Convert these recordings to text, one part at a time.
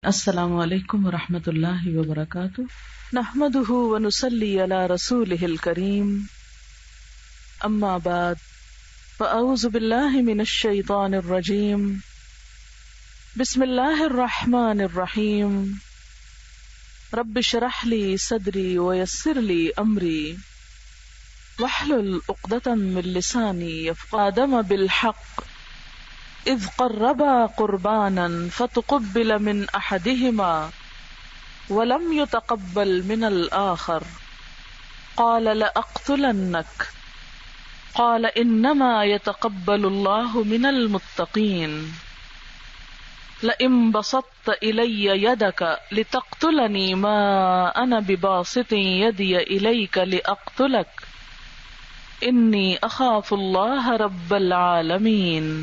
السلام علیکم ورحمۃ اللہ وبرکاتہ، نحمده ونصلی علی رسوله الکریم، اما بعد فاعوذ باللہ من الشیطان الرجیم، بسم اللہ الرحمن الرحیم، رب اشرح لی صدری ویسر لی امری واحلل عقدۃ من لسانی یفقهوا بالحق اذ قربا قربانا فتقبل من احدهما ولم يتقبل من الآخر قال لأقتلنك قال انما يتقبل الله من المتقين لئن بسطت الي يدك لتقتلني ما انا بباسط يدي اليك لأقتلك اني اخاف الله رب العالمين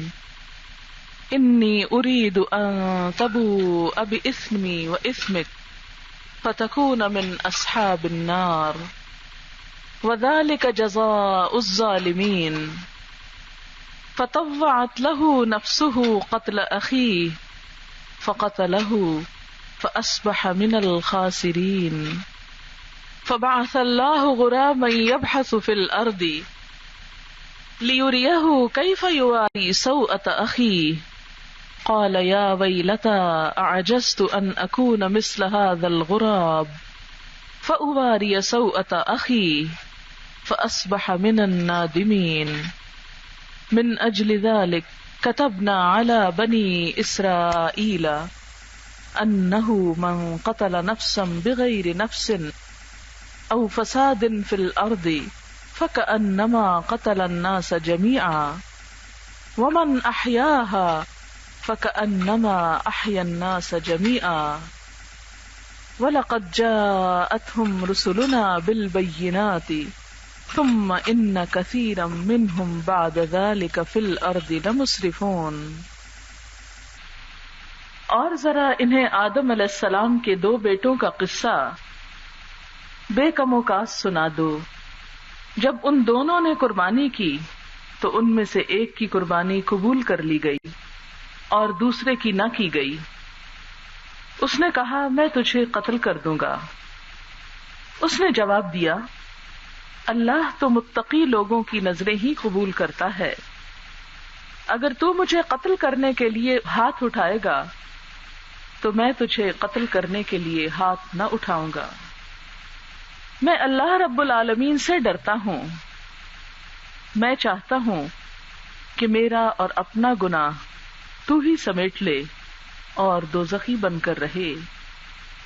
انی اريد ان تبوء بإثمی وإثمک فتکون من اصحاب النار وذلک جزاء الظالمین فطوعت له نفسه قتل اخیہ فقتله فاصبح من الخاسرین فبعث الله غراما يبحث في الارض ليريه كيف يواري سوءة اخیہ قال یا ویلتا اعجزت ان اکون مثل هذا الغراب فأواری سوءة اخی فاصبح من النادمین من اجل ذلك كتبنا على بني اسرائیل انه من قتل نفسا بغیر نفس او فساد في الارض فكأنما قتل الناس جميعا ومن احیاها فكأنما أحيا الناس جميعا ولقد جاءتهم رسلنا بالبينات ثم إن كثيرا منهم بعد ذلك في الأرض لمسرفون۔ اور ذرا انہیں آدم علیہ السلام کے دو بیٹوں کا قصہ بے کم و کاس سنا دو۔ جب ان دونوں نے قربانی کی تو ان میں سے ایک کی قربانی قبول کر لی گئی اور دوسرے کی نہ کی گئی۔ اس نے کہا میں تجھے قتل کر دوں گا۔ اس نے جواب دیا اللہ تو متقی لوگوں کی نظریں ہی قبول کرتا ہے، اگر تو مجھے قتل کرنے کے لیے ہاتھ اٹھائے گا تو میں تجھے قتل کرنے کے لیے ہاتھ نہ اٹھاؤں گا۔ میں اللہ رب العالمین سے ڈرتا ہوں، میں چاہتا ہوں کہ میرا اور اپنا گناہ تو ہی سمیٹ لے اور دوزخی بن کر رہے۔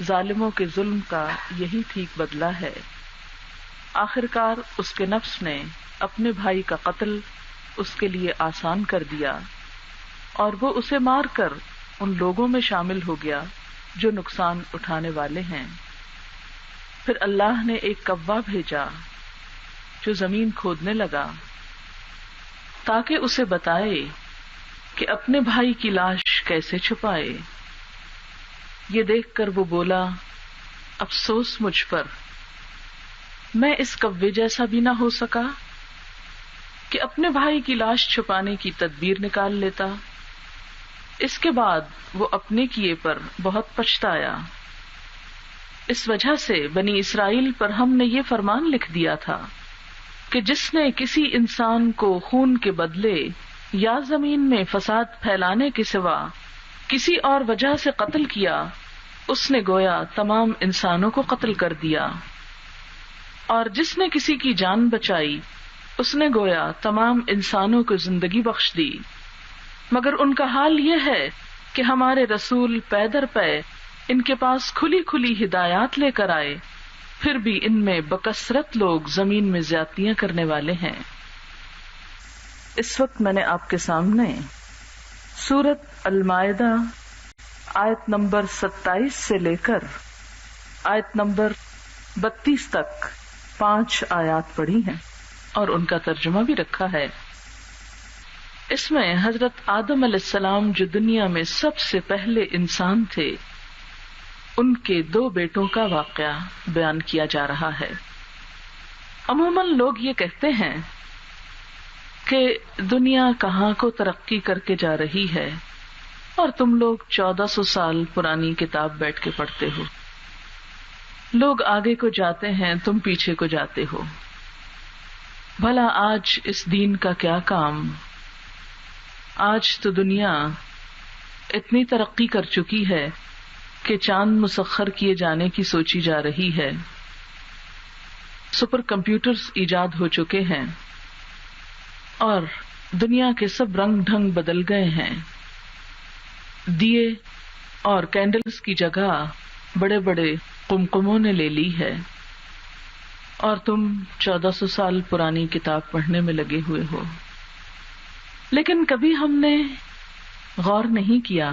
ظالموں کے ظلم کا یہی ٹھیک بدلہ ہے۔ آخرکار اس کے نفس نے اپنے بھائی کا قتل اس کے لیے آسان کر دیا اور وہ اسے مار کر ان لوگوں میں شامل ہو گیا جو نقصان اٹھانے والے ہیں۔ پھر اللہ نے ایک کوا بھیجا جو زمین کھودنے لگا تاکہ اسے بتائے کہ اپنے بھائی کی لاش کیسے چھپائے۔ یہ دیکھ کر وہ بولا افسوس مجھ پر، میں اس کوے جیسا بھی نہ ہو سکا کہ اپنے بھائی کی لاش چھپانے کی تدبیر نکال لیتا۔ اس کے بعد وہ اپنے کیے پر بہت پچھتایا۔ اس وجہ سے بنی اسرائیل پر ہم نے یہ فرمان لکھ دیا تھا کہ جس نے کسی انسان کو خون کے بدلے یا زمین میں فساد پھیلانے کے سوا کسی اور وجہ سے قتل کیا، اس نے گویا تمام انسانوں کو قتل کر دیا، اور جس نے کسی کی جان بچائی اس نے گویا تمام انسانوں کو زندگی بخش دی۔ مگر ان کا حال یہ ہے کہ ہمارے رسول پے در پے ان کے پاس کھلی کھلی ہدایات لے کر آئے، پھر بھی ان میں بکثرت لوگ زمین میں زیادتیاں کرنے والے ہیں۔ اس وقت میں نے آپ کے سامنے سورۃ المائدہ آیت نمبر 27 سے لے کر آیت نمبر 32 تک 5 آیات پڑھی ہیں اور ان کا ترجمہ بھی رکھا ہے۔ اس میں حضرت آدم علیہ السلام جو دنیا میں سب سے پہلے انسان تھے، ان کے 2 بیٹوں کا واقعہ بیان کیا جا رہا ہے۔ عموماً لوگ یہ کہتے ہیں کہ دنیا کہاں کو ترقی کر کے جا رہی ہے اور تم لوگ 1400 سال پرانی کتاب بیٹھ کے پڑھتے ہو. لوگ آگے کو جاتے ہیں، تم پیچھے کو جاتے ہو. بھلا آج اس دین کا کیا کام؟ آج تو دنیا اتنی ترقی کر چکی ہے کہ چاند مسخر کیے جانے کی سوچی جا رہی ہے. سپر کمپیوٹرز ایجاد ہو چکے ہیں اور دنیا کے سب رنگ ڈھنگ بدل گئے ہیں. دیے اور کینڈلز کی جگہ بڑے بڑے قمقموں نے لے لی ہے، اور تم 1400 سال پرانی کتاب پڑھنے میں لگے ہوئے ہو. لیکن کبھی ہم نے غور نہیں کیا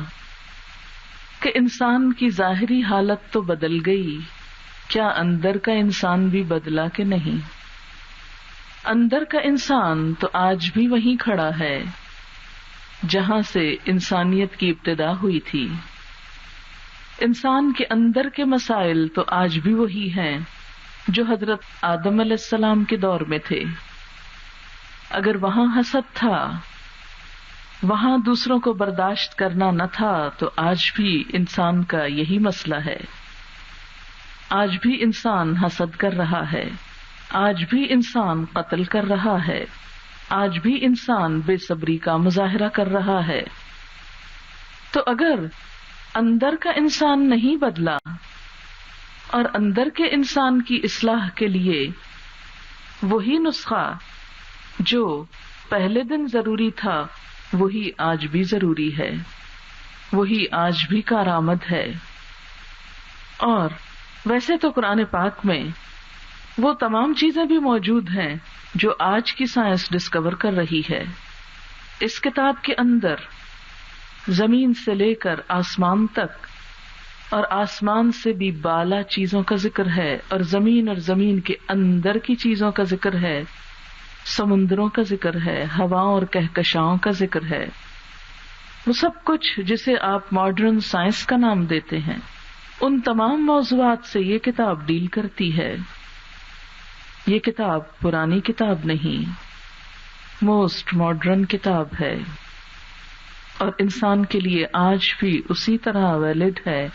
کہ انسان کی ظاہری حالت تو بدل گئی، کیا اندر کا انسان بھی بدلا کہ نہیں؟ اندر کا انسان تو آج بھی وہیں کھڑا ہے جہاں سے انسانیت کی ابتدا ہوئی تھی. انسان کے اندر کے مسائل تو آج بھی وہی ہیں جو حضرت آدم علیہ السلام کے دور میں تھے. اگر وہاں حسد تھا، وہاں دوسروں کو برداشت کرنا نہ تھا، تو آج بھی انسان کا یہی مسئلہ ہے. آج بھی انسان حسد کر رہا ہے، آج بھی انسان قتل کر رہا ہے، آج بھی انسان بے صبری کا مظاہرہ کر رہا ہے. تو اگر اندر کا انسان نہیں بدلا اور اندر کے انسان کی اصلاح کے لیے وہی نسخہ جو پہلے دن ضروری تھا وہی آج بھی ضروری ہے، وہی آج بھی کارآمد ہے. اور ویسے تو قرآن پاک میں وہ تمام چیزیں بھی موجود ہیں جو آج کی سائنس ڈسکور کر رہی ہے. اس کتاب کے اندر زمین سے لے کر آسمان تک اور آسمان سے بھی بالا چیزوں کا ذکر ہے، اور زمین کے اندر کی چیزوں کا ذکر ہے، سمندروں کا ذکر ہے، ہواؤں اور کہکشاؤں کا ذکر ہے. وہ سب کچھ جسے آپ ماڈرن سائنس کا نام دیتے ہیں، ان تمام موضوعات سے یہ کتاب ڈیل کرتی ہے. یہ کتاب پرانی کتاب نہیں، موسٹ ماڈرن کتاب ہے، اور انسان کے لیے آج بھی اسی طرح ویلڈ ہے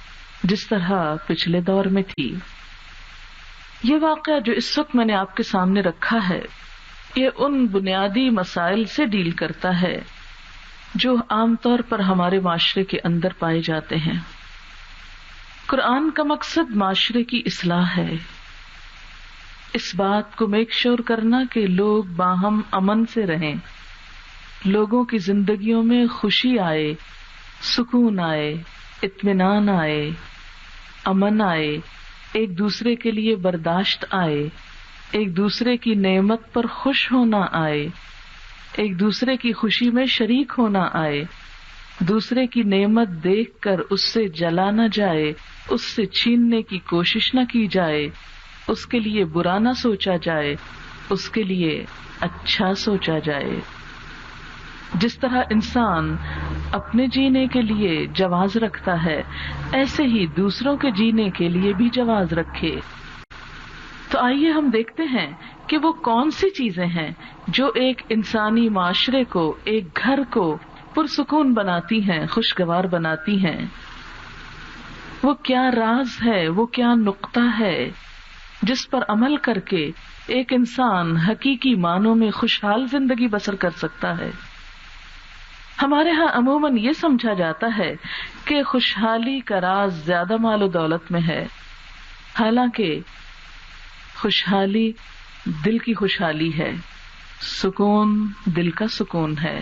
جس طرح پچھلے دور میں تھی. یہ واقعہ جو اس وقت میں نے آپ کے سامنے رکھا ہے، یہ ان بنیادی مسائل سے ڈیل کرتا ہے جو عام طور پر ہمارے معاشرے کے اندر پائے جاتے ہیں. قرآن کا مقصد معاشرے کی اصلاح ہے، اس بات کو میک شور کرنا کہ لوگ باہم امن سے رہیں، لوگوں کی زندگیوں میں خوشی آئے، سکون آئے، اطمینان آئے، امن آئے، ایک دوسرے کے لیے برداشت آئے، ایک دوسرے کی نعمت پر خوش ہونا آئے، ایک دوسرے کی خوشی میں شریک ہونا آئے، دوسرے کی نعمت دیکھ کر اس سے جلا نہ جائے، اس سے چھیننے کی کوشش نہ کی جائے، اس کے لیے برا نہ سوچا جائے، اس کے لیے اچھا سوچا جائے. جس طرح انسان اپنے جینے کے لیے جواز رکھتا ہے، ایسے ہی دوسروں کے جینے کے لیے بھی جواز رکھے. تو آئیے ہم دیکھتے ہیں کہ وہ کون سی چیزیں ہیں جو ایک انسانی معاشرے کو، ایک گھر کو پرسکون بناتی ہیں، خوشگوار بناتی ہیں. وہ کیا راز ہے، وہ کیا نقطہ ہے جس پر عمل کر کے ایک انسان حقیقی معنوں میں خوشحال زندگی بسر کر سکتا ہے. ہمارے ہاں عموماً یہ سمجھا جاتا ہے کہ خوشحالی کا راز زیادہ مال و دولت میں ہے، حالانکہ خوشحالی دل کی خوشحالی ہے، سکون دل کا سکون ہے.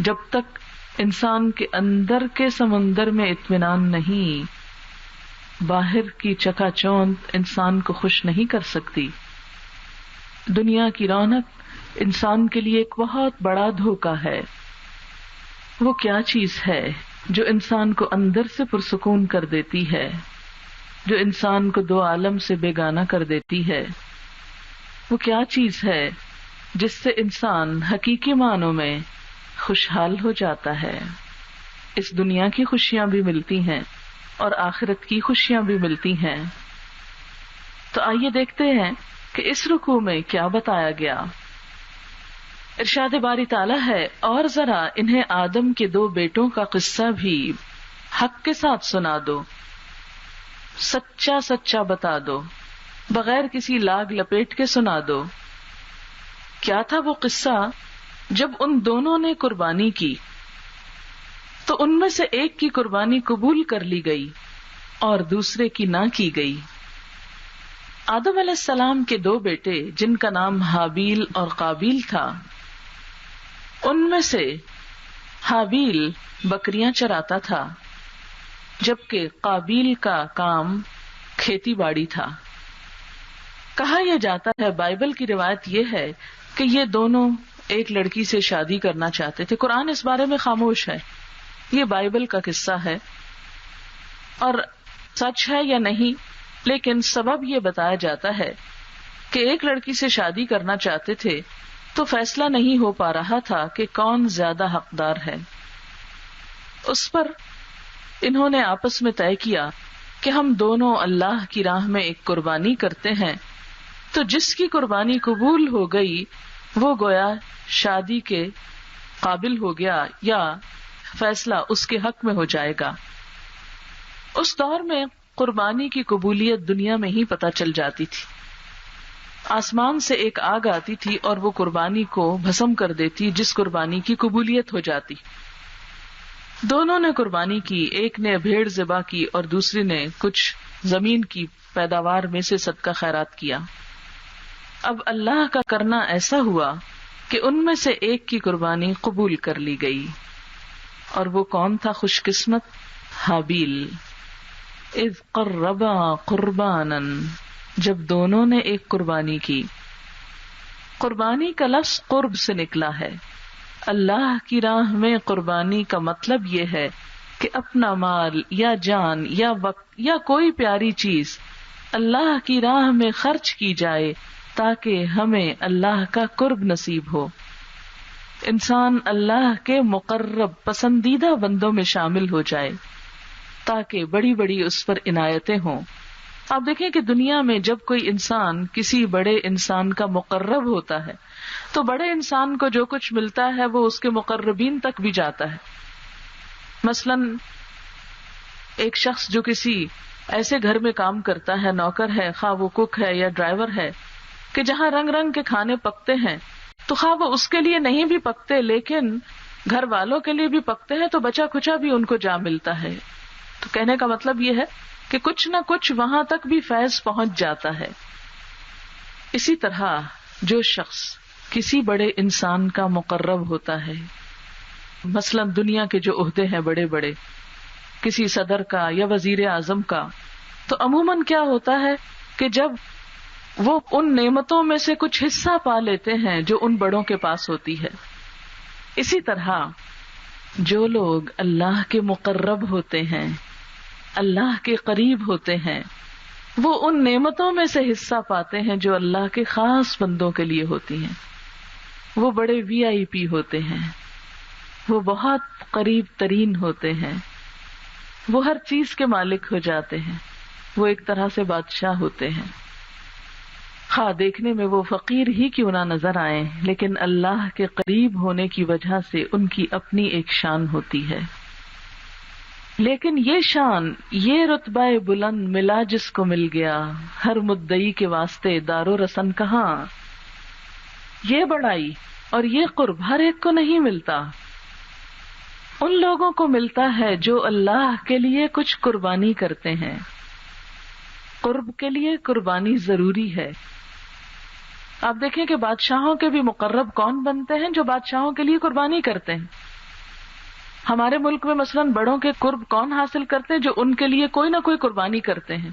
جب تک انسان کے اندر کے سمندر میں اطمینان نہیں، باہر کی چکا چوند انسان کو خوش نہیں کر سکتی. دنیا کی رونق انسان کے لیے ایک بہت بڑا دھوکہ ہے. وہ کیا چیز ہے جو انسان کو اندر سے پرسکون کر دیتی ہے، جو انسان کو دو عالم سے بیگانہ کر دیتی ہے؟ وہ کیا چیز ہے جس سے انسان حقیقی معنوں میں خوشحال ہو جاتا ہے؟ اس دنیا کی خوشیاں بھی ملتی ہیں اور آخرت کی خوشیاں بھی ملتی ہیں. تو آئیے دیکھتے ہیں کہ اس رکوع میں کیا بتایا گیا. ارشاد باری تعالیٰ ہے، اور ذرا انہیں آدم کے 2 بیٹوں کا قصہ بھی حق کے ساتھ سنا دو، سچا سچا بتا دو، بغیر کسی لاگ لپیٹ کے سنا دو۔ کیا تھا وہ قصہ؟ جب ان دونوں نے قربانی کی تو ان میں سے ایک کی قربانی قبول کر لی گئی اور دوسرے کی نہ کی گئی۔ آدم علیہ السلام کے 2 بیٹے جن کا نام حابیل اور قابیل تھا، ان میں سے حابیل بکریاں چراتا تھا جبکہ قابیل کا کام کھیتی باڑی تھا۔ کہا یہ جاتا ہے، بائبل کی روایت یہ ہے کہ یہ دونوں ایک لڑکی سے شادی کرنا چاہتے تھے۔ قرآن اس بارے میں خاموش ہے، یہ بائبل کا قصہ ہے اور سچ ہے یا نہیں، لیکن سبب یہ بتایا جاتا ہے کہ ایک لڑکی سے شادی کرنا چاہتے تھے تو فیصلہ نہیں ہو پا رہا تھا کہ کون زیادہ حقدار ہے۔ اس پر انہوں نے آپس میں طے کیا کہ ہم دونوں اللہ کی راہ میں ایک قربانی کرتے ہیں، تو جس کی قربانی قبول ہو گئی وہ گویا شادی کے قابل ہو گیا یا فیصلہ اس کے حق میں ہو جائے گا۔ اس دور میں قربانی کی قبولیت دنیا میں ہی پتہ چل جاتی تھی۔ آسمان سے ایک آگ آتی تھی اور وہ قربانی کو بھسم کر دیتی جس قربانی کی قبولیت ہو جاتی۔ دونوں نے قربانی کی، ایک نے بھیڑ ذبح کی اور دوسری نے کچھ زمین کی پیداوار میں سے صدقہ خیرات کیا۔ اب اللہ کا کرنا ایسا ہوا کہ ان میں سے ایک کی قربانی قبول کر لی گئی، اور وہ کون تھا خوش قسمت؟ حابیل۔ اذ قربا قربانا، جب دونوں نے ایک قربانی کی۔ قربانی کا لفظ قرب سے نکلا ہے۔ اللہ کی راہ میں قربانی کا مطلب یہ ہے کہ اپنا مال یا جان یا وقت یا کوئی پیاری چیز اللہ کی راہ میں خرچ کی جائے تاکہ ہمیں اللہ کا قرب نصیب ہو۔ انسان اللہ کے مقرب پسندیدہ بندوں میں شامل ہو جائے تاکہ بڑی بڑی اس پر عنایتیں ہوں۔ آپ دیکھیں کہ دنیا میں جب کوئی انسان کسی بڑے انسان کا مقرب ہوتا ہے تو بڑے انسان کو جو کچھ ملتا ہے وہ اس کے مقربین تک بھی جاتا ہے۔ مثلا ایک شخص جو کسی ایسے گھر میں کام کرتا ہے، نوکر ہے، خواہ وہ کک ہے یا ڈرائیور ہے، کہ جہاں رنگ رنگ کے کھانے پکتے ہیں، تو خواہ وہ اس کے لیے نہیں بھی پکتے لیکن گھر والوں کے لیے بھی پکتے ہیں تو بچا کھچا بھی ان کو جا ملتا ہے۔ تو کہنے کا مطلب یہ ہے کہ کچھ نہ کچھ وہاں تک بھی فیض پہنچ جاتا ہے۔ اسی طرح جو شخص کسی بڑے انسان کا مقرب ہوتا ہے، مثلا دنیا کے جو عہدے ہیں بڑے بڑے، کسی صدر کا یا وزیر اعظم کا، تو عموماً کیا ہوتا ہے کہ جب وہ ان نعمتوں میں سے کچھ حصہ پا لیتے ہیں جو ان بڑوں کے پاس ہوتی ہے۔ اسی طرح جو لوگ اللہ کے مقرب ہوتے ہیں، اللہ کے قریب ہوتے ہیں، وہ ان نعمتوں میں سے حصہ پاتے ہیں جو اللہ کے خاص بندوں کے لیے ہوتی ہیں۔ وہ بڑے VIP ہوتے ہیں، وہ بہت قریب ترین ہوتے ہیں، وہ ہر چیز کے مالک ہو جاتے ہیں، وہ ایک طرح سے بادشاہ ہوتے ہیں۔ خواہ دیکھنے میں وہ فقیر ہی کیوں نہ نظر آئیں، لیکن اللہ کے قریب ہونے کی وجہ سے ان کی اپنی ایک شان ہوتی ہے۔ لیکن یہ شان، یہ رتبہ بلند ملا جس کو مل گیا، ہر مدعی کے واسطے دار و رسن کہاں۔ یہ بڑائی اور یہ قرب ہر ایک کو نہیں ملتا، ان لوگوں کو ملتا ہے جو اللہ کے لیے کچھ قربانی کرتے ہیں۔ قرب کے لیے قربانی ضروری ہے۔ آپ دیکھیں کہ بادشاہوں کے بھی مقرب کون بنتے ہیں؟ جو بادشاہوں کے لیے قربانی کرتے ہیں۔ ہمارے ملک میں مثلا بڑوں کے قرب کون حاصل کرتے ہیں؟ جو ان کے لیے کوئی نہ کوئی قربانی کرتے ہیں،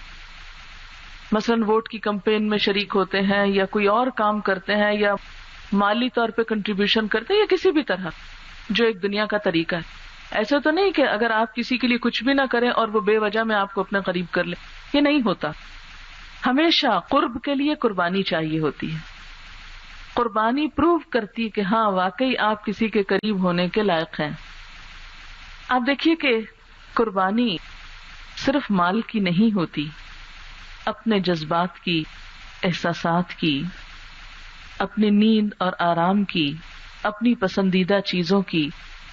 مثلا ووٹ کی کمپین میں شریک ہوتے ہیں یا کوئی اور کام کرتے ہیں یا مالی طور پہ کنٹریبیوشن کرتے ہیں یا کسی بھی طرح، جو ایک دنیا کا طریقہ ہے۔ ایسا تو نہیں کہ اگر آپ کسی کے لیے کچھ بھی نہ کریں اور وہ بے وجہ میں آپ کو اپنے قریب کر لے، یہ نہیں ہوتا۔ ہمیشہ قرب کے لیے قربانی چاہیے ہوتی ہے۔ قربانی پروو کرتی کہ ہاں واقعی آپ کسی کے قریب ہونے کے لائق ہیں۔ آپ دیکھیے کہ قربانی صرف مال کی نہیں ہوتی، اپنے جذبات کی، احساسات کی، اپنی نیند اور آرام کی، اپنی پسندیدہ چیزوں کی،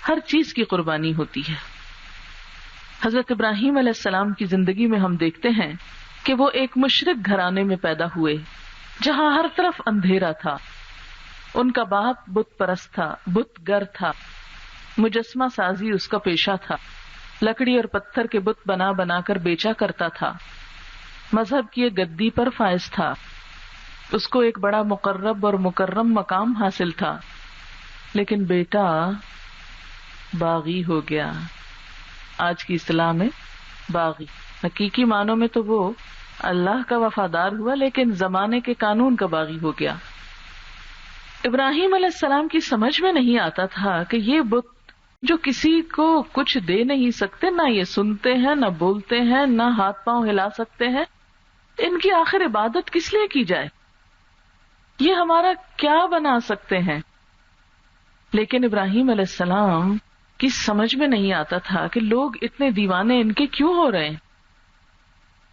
ہر چیز کی قربانی ہوتی ہے۔ حضرت ابراہیم علیہ السلام کی زندگی میں ہم دیکھتے ہیں کہ وہ ایک مشرک گھرانے میں پیدا ہوئے جہاں ہر طرف اندھیرا تھا۔ ان کا باپ بت پرست تھا، بت گر تھا، مجسمہ سازی اس کا پیشہ تھا، لکڑی اور پتھر کے بت بنا بنا کر بیچا کرتا تھا، مذہب کی ایک گدی پر فائز تھا، اس کو ایک بڑا مقرب اور مکرم مقام حاصل تھا، لیکن بیٹا باغی ہو گیا۔ آج کی اصطلاح میں باغی، حقیقی معنوں میں تو وہ اللہ کا وفادار ہوا، لیکن زمانے کے قانون کا باغی ہو گیا۔ ابراہیم علیہ السلام کی سمجھ میں نہیں آتا تھا کہ یہ بت جو کسی کو کچھ دے نہیں سکتے، نہ یہ سنتے ہیں، نہ بولتے ہیں، نہ ہاتھ پاؤں ہلا سکتے ہیں، ان کی آخر عبادت کس لیے کی جائے؟ یہ ہمارا کیا بنا سکتے ہیں؟ لیکن ابراہیم علیہ السلام کی سمجھ میں نہیں آتا تھا کہ لوگ اتنے دیوانے ان کے کیوں ہو رہے ہیں۔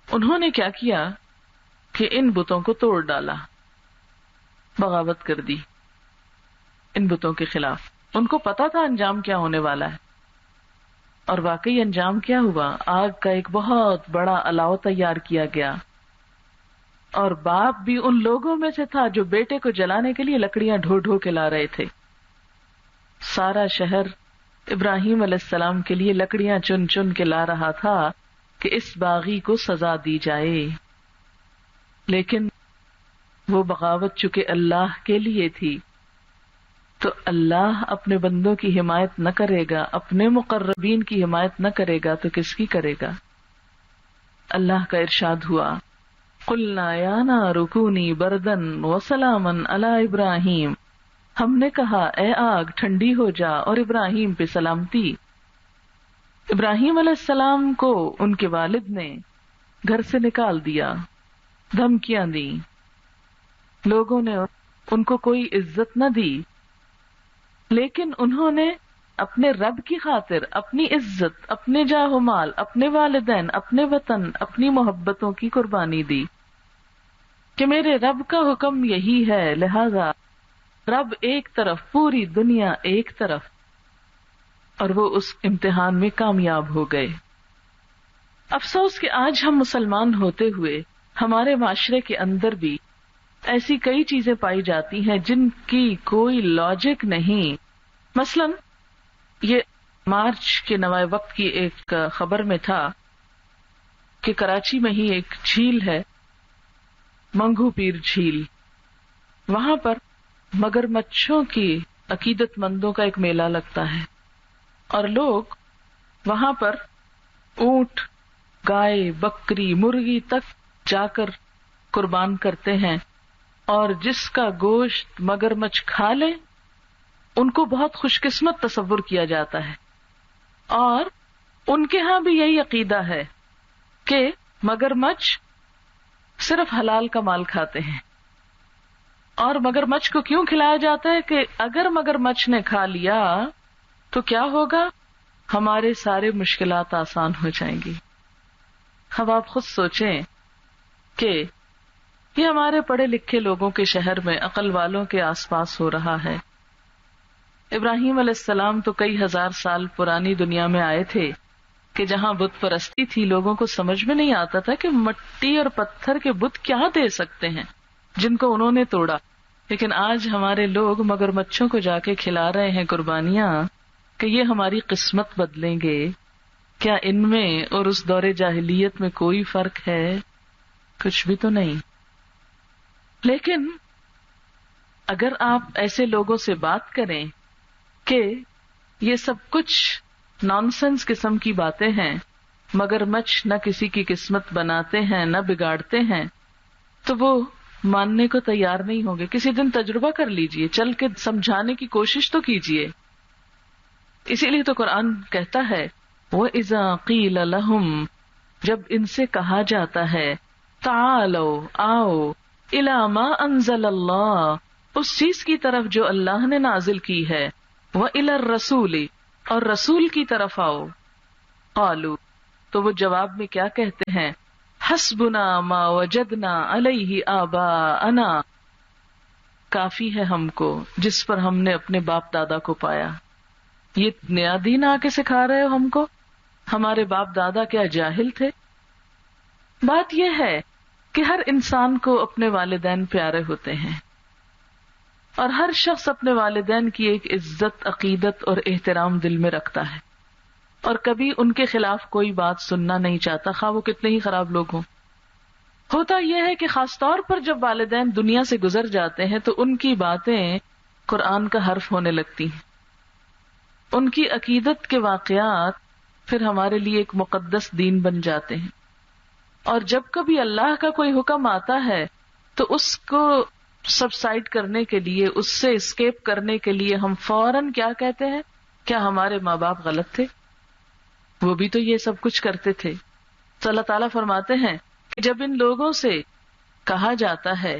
انہوں نے کیا کیا کہ ان بتوں کو توڑ ڈالا، بغاوت کر دی ان بتوں کے خلاف۔ ان کو پتا تھا انجام کیا ہونے والا ہے، اور واقعی انجام کیا ہوا؟ آگ کا ایک بہت بڑا الاؤ تیار کیا گیا، اور باپ بھی ان لوگوں میں سے تھا جو بیٹے کو جلانے کے لیے لکڑیاں ڈھو ڈھو کے لا رہے تھے۔ سارا شہر ابراہیم علیہ السلام کے لیے لکڑیاں چن چن کے لا رہا تھا کہ اس باغی کو سزا دی جائے، لیکن وہ بغاوت چونکہ اللہ کے لیے تھی، تو اللہ اپنے بندوں کی حمایت نہ کرے گا، اپنے مقربین کی حمایت نہ کرے گا تو کس کی کرے گا؟ اللہ کا ارشاد ہوا، قُلْنَا يَا نَارُ كُونِي بَرْدًا وَسَلَامًا عَلَىٰ إِبْرَاهِيمَ، ہم نے کہا اے آگ ٹھنڈی ہو جا اور ابراہیم پہ سلامتی۔ ابراہیم علیہ السلام کو ان کے والد نے گھر سے نکال دیا، دھمکیاں دی، لوگوں نے ان کو کوئی عزت نہ دی، لیکن انہوں نے اپنے رب کی خاطر اپنی عزت، اپنے جاہ و مال، اپنے والدین، اپنے وطن، اپنی محبتوں کی قربانی دی کہ میرے رب کا حکم یہی ہے، لہذا رب ایک طرف، پوری دنیا ایک طرف، اور وہ اس امتحان میں کامیاب ہو گئے۔ افسوس کہ آج ہم مسلمان ہوتے ہوئے ہمارے معاشرے کے اندر بھی ایسی کئی چیزیں پائی جاتی ہیں جن کی کوئی لاجک نہیں۔ مثلا یہ مارچ کے نوائے وقت کی ایک خبر میں تھا کہ کراچی میں ہی ایک جھیل ہے، منگو پیر جھیل، وہاں پر مگرمچھوں کی عقیدت مندوں کا ایک میلہ لگتا ہے، اور لوگ وہاں پر اونٹ، گائے، بکری، مرغی تک جا کر قربان کرتے ہیں، اور جس کا گوشت مگرمچھ کھا لے ان کو بہت خوش قسمت تصور کیا جاتا ہے، اور ان کے ہاں بھی یہی عقیدہ ہے کہ مگرمچھ صرف حلال کا مال کھاتے ہیں۔ اور مگرمچھ کو کیوں کھلایا جاتا ہے کہ اگر مگرمچھ نے کھا لیا تو کیا ہوگا؟ ہمارے سارے مشکلات آسان ہو جائیں گی۔ اب آپ خود سوچیں کہ یہ ہمارے پڑھے لکھے لوگوں کے شہر میں، عقل والوں کے آس پاس ہو رہا ہے۔ ابراہیم علیہ السلام تو کئی ہزار سال پرانی دنیا میں آئے تھے کہ جہاں بت پرستی تھی، لوگوں کو سمجھ میں نہیں آتا تھا کہ مٹی اور پتھر کے بت کیا دے سکتے ہیں جن کو انہوں نے توڑا، لیکن آج ہمارے لوگ مگرمچھوں کو جا کے کھلا رہے ہیں قربانیاں کہ یہ ہماری قسمت بدلیں گے۔ کیا ان میں اور اس دور جاہلیت میں کوئی فرق ہے؟ کچھ بھی تو نہیں۔ لیکن اگر آپ ایسے لوگوں سے بات کریں کہ یہ سب کچھ نانسنس قسم کی باتیں ہیں، مگرمچھ نہ کسی کی قسمت بناتے ہیں نہ بگاڑتے ہیں، تو وہ ماننے کو تیار نہیں ہوں گے۔ کسی دن تجربہ کر لیجئے، چل کے سمجھانے کی کوشش تو کیجئے۔ اسی لیے تو قرآن کہتا ہے وَإِذَا قِيلَ لَهُمْ، جب ان سے کہا جاتا ہے تَعَالَوْا، آؤ، إِلَى مَا أَنزَلَ اللَّهُ، اس چیز کی طرف جو اللہ نے نازل کی ہے، وَإِلَى الرَّسُولِ، اور رسول کی طرف آؤ، قالوا، تو وہ جواب میں کیا کہتے ہیں؟ حسبنا ما وجدنا علیہ آباءنا، کافی ہے ہم کو جس پر ہم نے اپنے باپ دادا کو پایا. یہ نیا دین آ کے سکھا رہے ہو ہم کو؟ ہمارے باپ دادا کیا جاہل تھے؟ بات یہ ہے کہ ہر انسان کو اپنے والدین پیارے ہوتے ہیں، اور ہر شخص اپنے والدین کی ایک عزت، عقیدت اور احترام دل میں رکھتا ہے، اور کبھی ان کے خلاف کوئی بات سننا نہیں چاہتا، خواہ وہ کتنے ہی خراب لوگ ہوں. ہوتا یہ ہے کہ خاص طور پر جب والدین دنیا سے گزر جاتے ہیں تو ان کی باتیں قرآن کا حرف ہونے لگتی ہیں. ان کی عقیدت کے واقعات پھر ہمارے لیے ایک مقدس دین بن جاتے ہیں، اور جب کبھی اللہ کا کوئی حکم آتا ہے تو اس کو سبسائڈ کرنے کے لیے، اس سے اسکیپ کرنے کے لیے ہم فوراً کیا کہتے ہیں؟ کیا ہمارے ماں باپ غلط تھے؟ وہ بھی تو یہ سب کچھ کرتے تھے. تو اللہ تعالیٰ فرماتے ہیں کہ جب ان لوگوں سے کہا جاتا ہے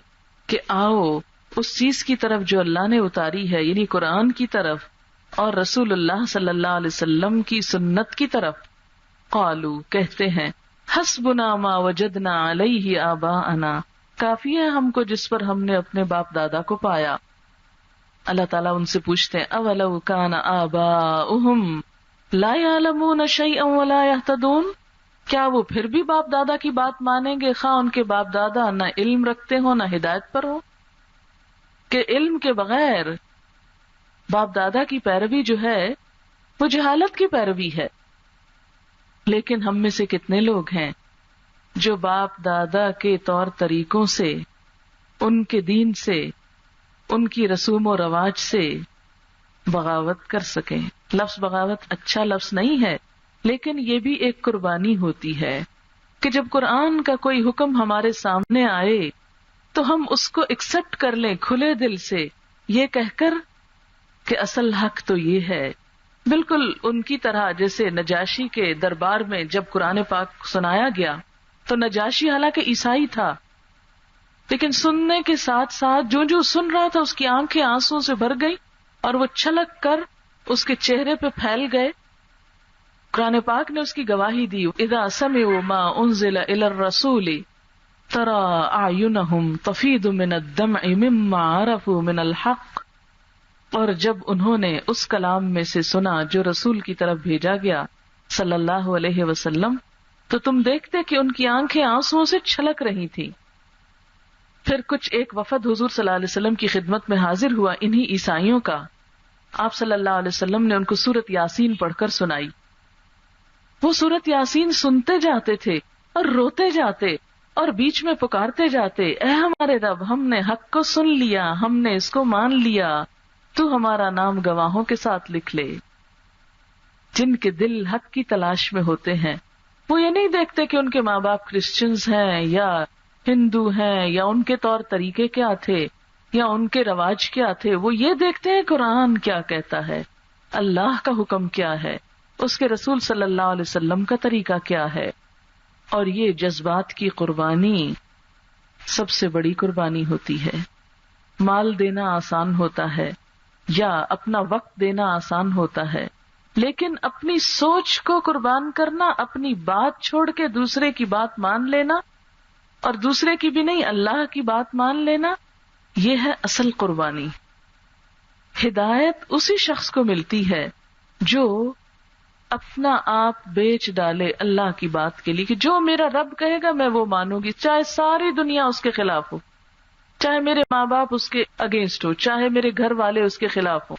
کہ آؤ اس چیز کی طرف جو اللہ نے اتاری ہے، یعنی قرآن کی طرف اور رسول اللہ صلی اللہ علیہ وسلم کی سنت کی طرف، قالو کہتے ہیں حسبنا ما وجدنا علیہ آباءنا، کافی ہے ہم کو جس پر ہم نے اپنے باپ دادا کو پایا. اللہ تعالیٰ ان سے پوچھتے ہیں اولو کان آباؤہم لا یعلمون شیئا ولا یہتدون، کیا وہ پھر بھی باپ دادا کی بات مانیں گے خواہ ان کے باپ دادا نہ علم رکھتے ہوں نہ ہدایت پر ہو؟ کہ علم کے بغیر باپ دادا کی پیروی جو ہے وہ جہالت کی پیروی ہے. لیکن ہم میں سے کتنے لوگ ہیں جو باپ دادا کے طور طریقوں سے، ان کے دین سے، ان کی رسوم و رواج سے بغاوت کر سکیں. لفظ بغاوت اچھا لفظ نہیں ہے، لیکن یہ بھی ایک قربانی ہوتی ہے کہ جب قرآن کا کوئی حکم ہمارے سامنے آئے تو ہم اس کو ایکسپٹ کر لیں کھلے دل سے، یہ کہہ کر کہ اصل حق تو یہ ہے. بالکل ان کی طرح جیسے نجاشی کے دربار میں جب قرآن پاک سنایا گیا تو نجاشی حالانکہ عیسائی تھا، لیکن سننے کے ساتھ ساتھ جو سن رہا تھا اس کی آنکھیں آنسوں سے بھر گئی اور وہ چھلک کر اس کے چہرے پہ پھیل گئے. قرآن پاک نے اس کی گواہی دی، اذا سمعوا ما انزل الى الرسول ترى اعینهم تفیض من الدمع مما عرفوا من الحق، اور جب انہوں نے اس کلام میں سے سنا جو رسول کی طرف بھیجا گیا صلی اللہ علیہ وسلم، تو تم دیکھتے کہ ان کی آنکھیں آنسوؤں سے چھلک رہی تھی. پھر کچھ ایک وفد حضور صلی اللہ علیہ وسلم کی خدمت میں حاضر ہوا انہی عیسائیوں کا. آپ صلی اللہ علیہ وسلم نے ان کو سورت یاسین پڑھ کر سنائی. وہ سورت یاسین سنتے جاتے تھے اور روتے جاتے اور بیچ میں پکارتے جاتے، اے ہمارے رب، ہم نے حق کو سن لیا، ہم نے اس کو مان لیا، تو ہمارا نام گواہوں کے ساتھ لکھ لے. جن کے دل حق کی تلاش میں ہوتے ہیں وہ یہ نہیں دیکھتے کہ ان کے ماں باپ کرسچنز ہیں یا ہندو ہیں یا ان کے طور طریقے کیا تھے یا ان کے رواج کیا تھے، وہ یہ دیکھتے ہیں قرآن کیا کہتا ہے، اللہ کا حکم کیا ہے، اس کے رسول صلی اللہ علیہ وسلم کا طریقہ کیا ہے. اور یہ جذبات کی قربانی سب سے بڑی قربانی ہوتی ہے. مال دینا آسان ہوتا ہے یا اپنا وقت دینا آسان ہوتا ہے، لیکن اپنی سوچ کو قربان کرنا، اپنی بات چھوڑ کے دوسرے کی بات مان لینا، اور دوسرے کی بھی نہیں اللہ کی بات مان لینا، یہ ہے اصل قربانی. ہدایت اسی شخص کو ملتی ہے جو اپنا آپ بیچ ڈالے اللہ کی بات کے لیے کہ جو میرا رب کہے گا میں وہ مانوں گی، چاہے ساری دنیا اس کے خلاف ہو، چاہے میرے ماں باپ اس کے اگینسٹ ہو، چاہے میرے گھر والے اس کے خلاف ہو،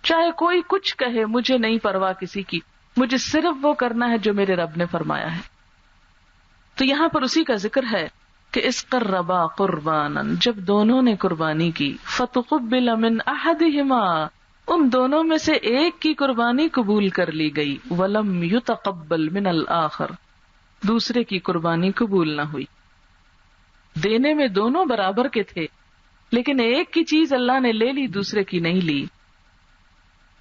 چاہے کوئی کچھ کہے، مجھے نہیں پرواہ کسی کی، مجھے صرف وہ کرنا ہے جو میرے رب نے فرمایا ہے. تو یہاں پر اسی کا ذکر ہے کہ اس قربا قربانا، جب دونوں نے قربانی کی، فتقبل من احدہما، ان دونوں میں سے ایک کی قربانی قبول کر لی گئی، ولم یتقبل من الآخر، دوسرے کی قربانی قبول نہ ہوئی. دینے میں دونوں برابر کے تھے، لیکن ایک کی چیز اللہ نے لے لی، دوسرے کی نہیں لی.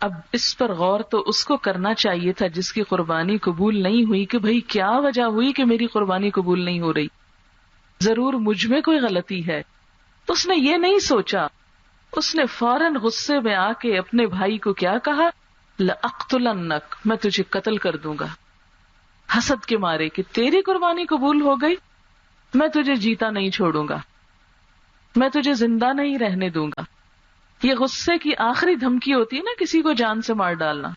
اب اس پر غور تو اس کو کرنا چاہیے تھا جس کی قربانی قبول نہیں ہوئی کہ بھئی کیا وجہ ہوئی کہ میری قربانی قبول نہیں ہو رہی، ضرور مجھ میں کوئی غلطی ہے. اس نے یہ نہیں سوچا، اس نے فوراً غصے میں آ کے اپنے بھائی کو کیا کہا، لأقتلنک، میں تجھے قتل کر دوں گا، حسد کے مارے کہ تیری قربانی قبول ہو گئی، میں تجھے جیتا نہیں چھوڑوں گا. میں تجھے زندہ نہیں رہنے دوں گا. یہ غصے کی آخری دھمکی ہوتی ہے نا کسی کو جان سے مار ڈالنا,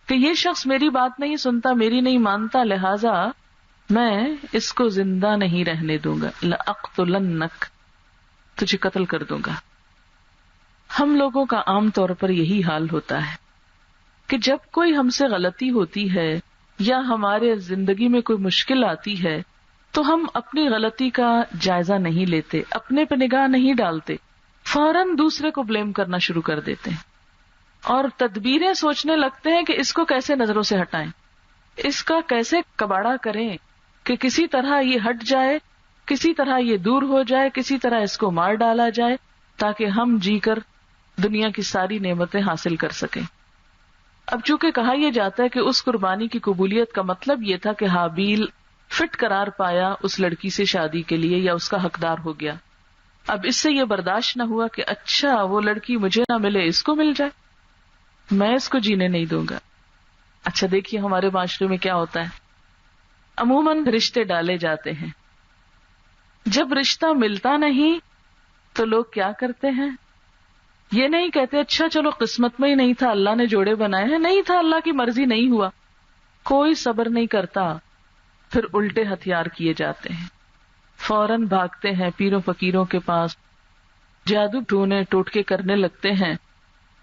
کہ یہ شخص میری بات نہیں سنتا, میری نہیں مانتا, لہذا میں اس کو زندہ نہیں رہنے دوں گا. لأقتلنک, تجھے قتل کر دوں گا. ہم لوگوں کا عام طور پر یہی حال ہوتا ہے کہ جب کوئی ہم سے غلطی ہوتی ہے یا ہمارے زندگی میں کوئی مشکل آتی ہے تو ہم اپنی غلطی کا جائزہ نہیں لیتے, اپنے پہ نگاہ نہیں ڈالتے, فوراً دوسرے کو بلیم کرنا شروع کر دیتے ہیں اور تدبیریں سوچنے لگتے ہیں کہ اس کو کیسے نظروں سے ہٹائیں, اس کا کیسے کباڑا کریں کہ کسی طرح یہ ہٹ جائے, کسی طرح یہ دور ہو جائے, کسی طرح اس کو مار ڈالا جائے تاکہ ہم جی کر دنیا کی ساری نعمتیں حاصل کر سکیں. اب چونکہ کہا یہ جاتا ہے کہ اس قربانی کی قبولیت کا مطلب یہ تھا کہ حابیل فٹ قرار پایا اس لڑکی سے شادی کے لیے یا اس کا حقدار ہو گیا. اب اس سے یہ برداشت نہ ہوا کہ اچھا وہ لڑکی مجھے نہ ملے, اس کو مل جائے, میں اس کو جینے نہیں دوں گا. اچھا دیکھیے ہمارے معاشرے میں کیا ہوتا ہے, عموماً رشتے ڈالے جاتے ہیں, جب رشتہ ملتا نہیں تو لوگ کیا کرتے ہیں, یہ نہیں کہتے اچھا چلو قسمت میں ہی نہیں تھا, اللہ نے جوڑے بنائے ہیں, نہیں تھا اللہ کی مرضی نہیں ہوا. کوئی صبر نہیں کرتا, پھر الٹے ہتھیار کیے جاتے ہیں, فوراً بھاگتے ہیں پیروں فقیروں کے پاس, جادو ٹونے ٹوٹکے کرنے لگتے ہیں